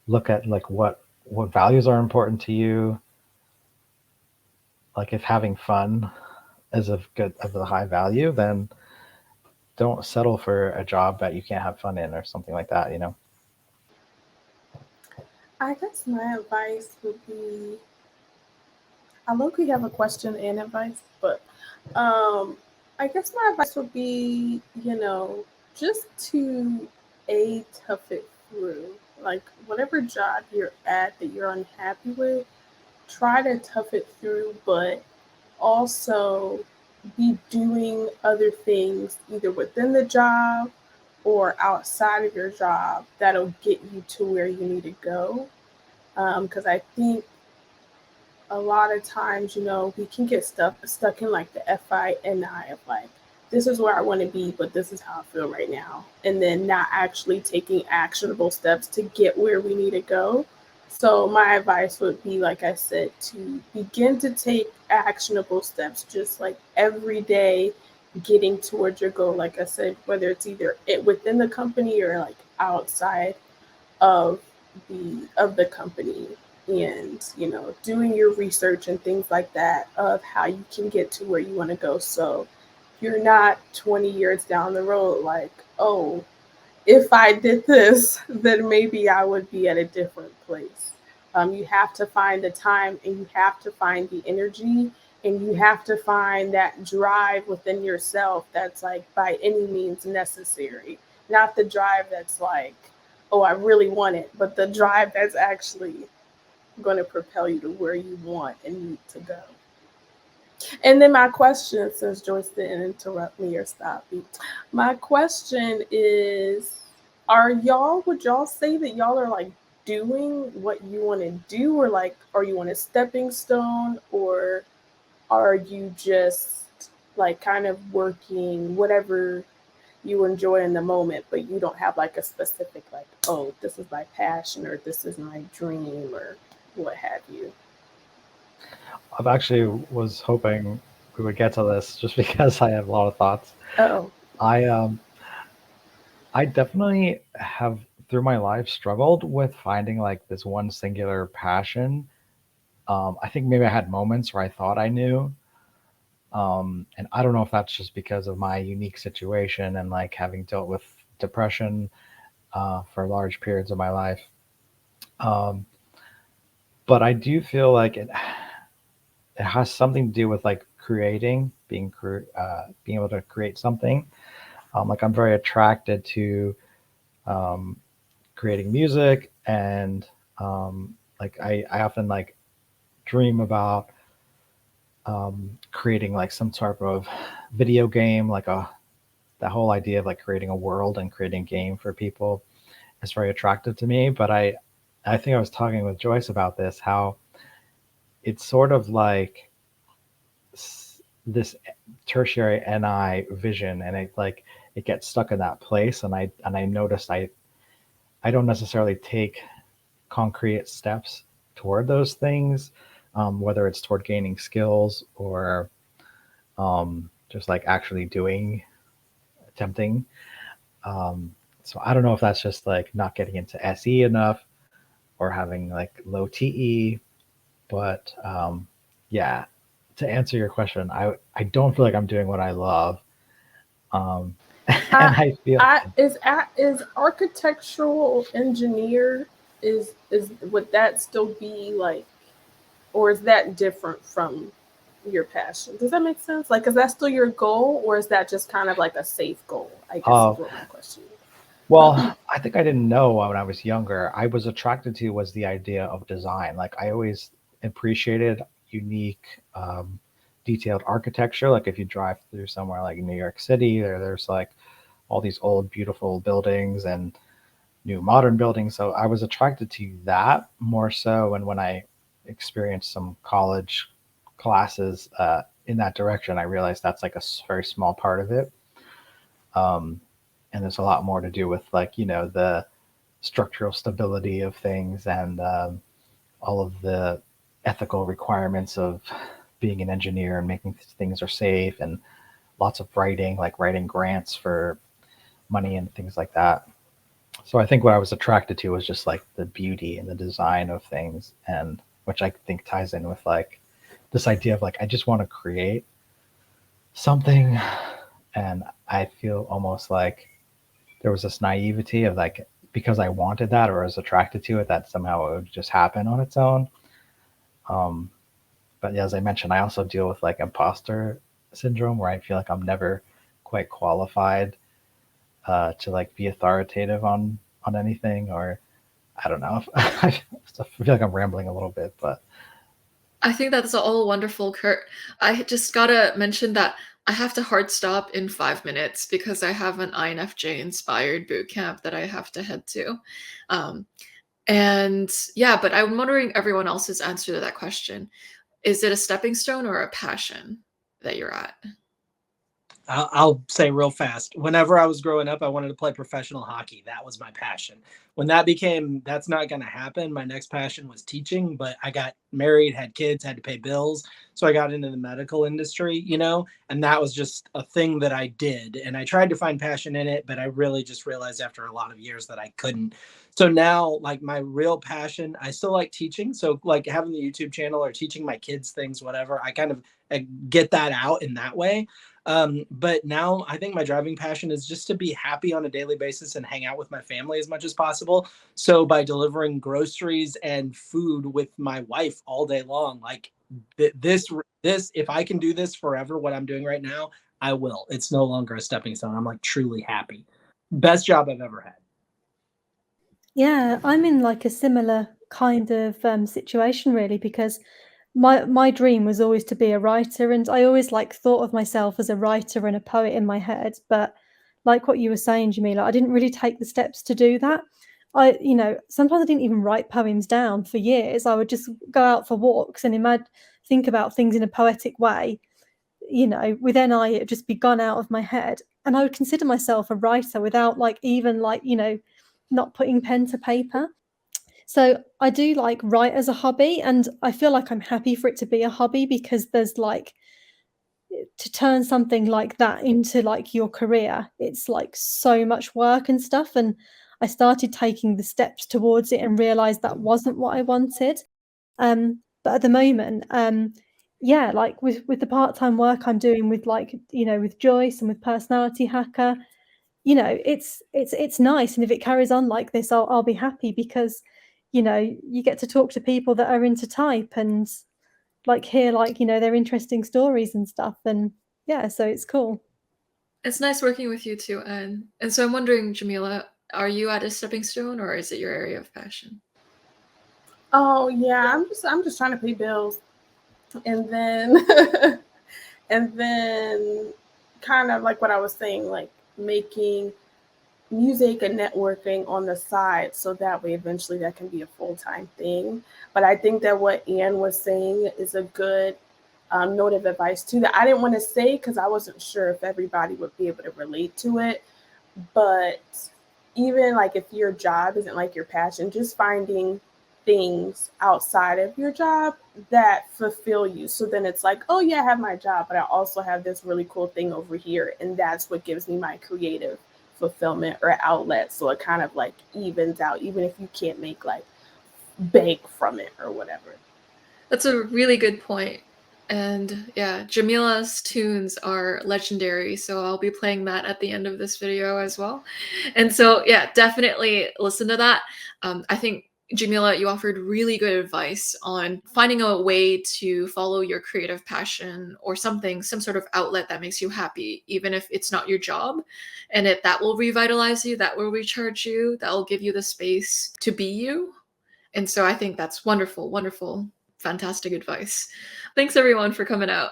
look at like what values are important to you. Like if having fun is of a high value, then don't settle for a job that you can't have fun in or something like that, I guess my advice would be, I low-key have a question and advice, but I guess my advice would be, just to tough it through. Like whatever job you're at that you're unhappy with, try to tough it through, but also be doing other things either within the job or outside of your job that'll get you to where you need to go. Because I think a lot of times, we can get stuck in like the FINI of like, this is where I want to be, but this is how I feel right now. And then not actually taking actionable steps to get where we need to go. So my advice would be, like I said, to begin to take actionable steps, just like every day getting towards your goal. Like I said, whether it's either within the company or like outside of the company, and doing your research and things like that of how you can get to where you want to go, so you're not 20 years down the road like, oh, if I did this then maybe I would be at a different place. You have to find the time, and you have to find the energy, and you have to find that drive within yourself that's like by any means necessary, not the drive that's like, oh, I really want it, but the drive that's actually going to propel you to where you want and need to go. And then my question, since Joyce didn't interrupt me or stop me, my question is, would y'all say that y'all are like doing what you want to do, or like, are you on a stepping stone, or are you just like kind of working whatever you enjoy in the moment, but you don't have like a specific like, oh, this is my passion or this is my dream or what have you? I've actually was hoping we would get to this just because I have a lot of thoughts. Oh, I definitely have through my life struggled with finding like this one singular passion. I think maybe I had moments where I thought I knew. And I don't know if that's just because of my unique situation and like having dealt with depression for large periods of my life. Um, but I do feel like it has something to do with like creating, being able to create something. Like I'm very attracted to um, creating music, and like I often like dream about creating like some sort of video game, like the whole idea of like creating a world and creating a game for people is very attractive to me. But I think I was talking with Joyce about this, how it's sort of like this tertiary NI vision, and it gets stuck in that place. And I noticed I don't necessarily take concrete steps toward those things, whether it's toward gaining skills or just like actually attempting. So I don't know if that's just like not getting into SE enough or having like low TE, but yeah, to answer your question, I don't feel like I'm doing what I love. And I feel is architectural engineer would that still be like, or is that different from your passion? Does that make sense? Like, is that still your goal, or is that just kind of like a safe goal? I guess is what my question is. Well, I think I didn't know when I was younger. I was attracted to was the idea of design. Like I always appreciated unique, detailed architecture. Like if you drive through somewhere like New York City, there's like all these old beautiful buildings and new modern buildings. So I was attracted to that more so. And when I experienced some college classes in that direction, I realized that's like a very small part of it. And there's a lot more to do with like, the structural stability of things and all of the ethical requirements of being an engineer and making things are safe, and lots of writing, like writing grants for money and things like that. So I think what I was attracted to was just like the beauty and the design of things, and which I think ties in with like this idea of like, I just want to create something. And I feel almost like there was this naivety of like, because I wanted that or was attracted to it, that somehow it would just happen on its own. But yeah, as I mentioned, I also deal with like imposter syndrome, where I feel like I'm never quite qualified to like be authoritative on anything, or I don't know. I feel like I'm rambling a little bit, but I think that's all wonderful, Kurt. I just gotta mention that I have to hard stop in 5 minutes because I have an INFJ inspired boot camp that I have to head to. And yeah, but I'm wondering everyone else's answer to that question. Is it a stepping stone or a passion that you're at? I'll say real fast. Whenever I was growing up, I wanted to play professional hockey. That was my passion. When that's not going to happen, my next passion was teaching. But I got married, had kids, had to pay bills. So I got into the medical industry, and that was just a thing that I did. And I tried to find passion in it, but I really just realized after a lot of years that I couldn't. So now, like my real passion, I still like teaching. So like having the YouTube channel or teaching my kids things, whatever, I kind of get that out in that way. But now I think my driving passion is just to be happy on a daily basis and hang out with my family as much as possible. So by delivering groceries and food with my wife all day long, like this, if I can do this forever, what I'm doing right now, I will. It's no longer a stepping stone. I'm like truly happy. Best job I've ever had. Yeah, I'm in like a similar kind of situation really, because my dream was always to be a writer, and I always like thought of myself as a writer and a poet in my head. But like what you were saying, Jamila, I didn't really take the steps to do that. Sometimes I didn't even write poems down for years. I would just go out for walks and think about things in a poetic way. With NI, it would just be gone out of my head. And I would consider myself a writer without not putting pen to paper. So I do like write as a hobby, and I feel like I'm happy for it to be a hobby, because there's like, to turn something like that into like your career, it's like so much work and stuff. And I started taking the steps towards it and realized that wasn't what I wanted. But at the moment, yeah, like with the part-time work I'm doing with with Joyce and with Personality Hacker, it's nice. And if it carries on like this, I'll be happy, because you get to talk to people that are into type and like hear their interesting stories and stuff. And yeah, so it's cool. It's nice working with you too, and so I'm wondering, Jamila, are you at a stepping stone or is it your area of passion? Oh yeah, I'm just trying to pay bills. And then and then kind of like what I was saying, like making music and networking on the side, so that way eventually that can be a full-time thing. But I think that what Anne was saying is a good note of advice too, that I didn't want to say because I wasn't sure if everybody would be able to relate to it. But even like if your job isn't like your passion, just finding things outside of your job that fulfill you. So then it's like, oh yeah, I have my job, but I also have this really cool thing over here, and that's what gives me my creative fulfillment or outlet. So it kind of like evens out, even if you can't make like bank from it or whatever. That's a really good point. And yeah, Jamila's tunes are legendary, so I'll be playing that at the end of this video as well. And so yeah, definitely listen to that. I think, Jamila, you offered really good advice on finding a way to follow your creative passion or something, some sort of outlet that makes you happy, even if it's not your job. And if that will revitalize you, that will recharge you, that will give you the space to be you. And so I think that's wonderful, wonderful, fantastic advice. Thanks everyone for coming out.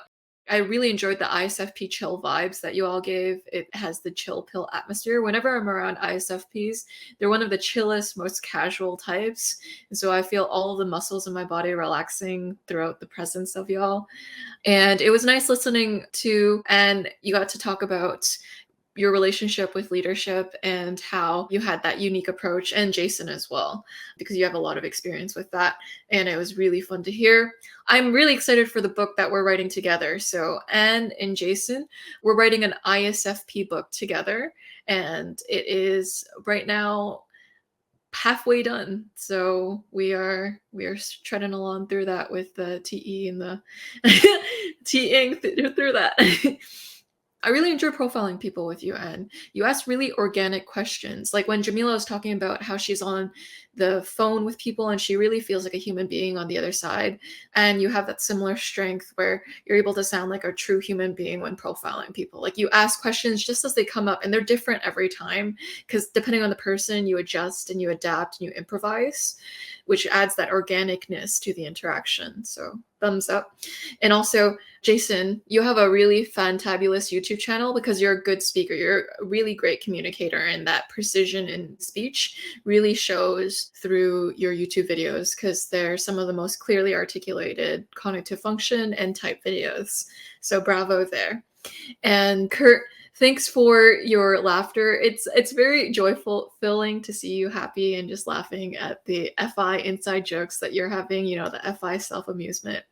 I really enjoyed the ISFP chill vibes that you all gave. It has the chill pill atmosphere. Whenever I'm around ISFPs, they're one of the chillest, most casual types. And so I feel all of the muscles in my body relaxing throughout the presence of y'all. And it was nice listening to, and you got to talk about your relationship with leadership and how you had that unique approach, and Jason as well, because you have a lot of experience with that. And it was really fun to hear. I'm really excited for the book that we're writing together. So Anne and Jason, we're writing an ISFP book together, and it is right now halfway done. So we are treading along through that with the TE and the TEing through that. I really enjoy profiling people with you, and you ask really organic questions. Like when Jamila was talking about how she's on the phone with people and she really feels like a human being on the other side, and you have that similar strength where you're able to sound like a true human being when profiling people. Like you ask questions just as they come up, and they're different every time because depending on the person, you adjust and you adapt and you improvise, which adds that organicness to the interaction. So thumbs up. And also, Jason, you have a really fantabulous YouTube channel because you're a good speaker. You're a really great communicator, and that precision in speech really shows through your YouTube videos because they're some of the most clearly articulated cognitive function and type videos. So bravo there. And Kurt, thanks for your laughter. It's very joyful, filling to see you happy and just laughing at the FI inside jokes that you're having, you know, the FI self-amusement.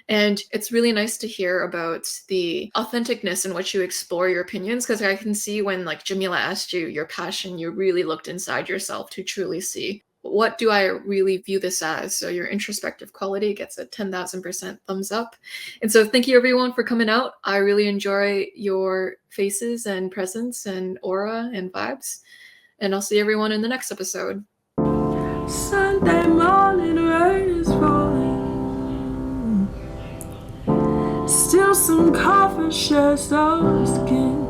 And it's really nice to hear about the authenticness in which you explore your opinions, because I can see when like Jamila asked you your passion, you really looked inside yourself to truly see, what do I really view this as? So your introspective quality gets a 10,000% thumbs up. And so thank you everyone for coming out. I really enjoy your faces and presence and aura and vibes. And I'll see everyone in the next episode. Sunday morning, rain is falling. Still some coffee shares our skin.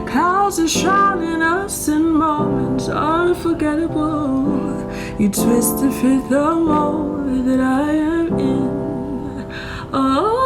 Clouds are shrouding us in moments unforgettable. You twist to fit the mold that I am in. Oh.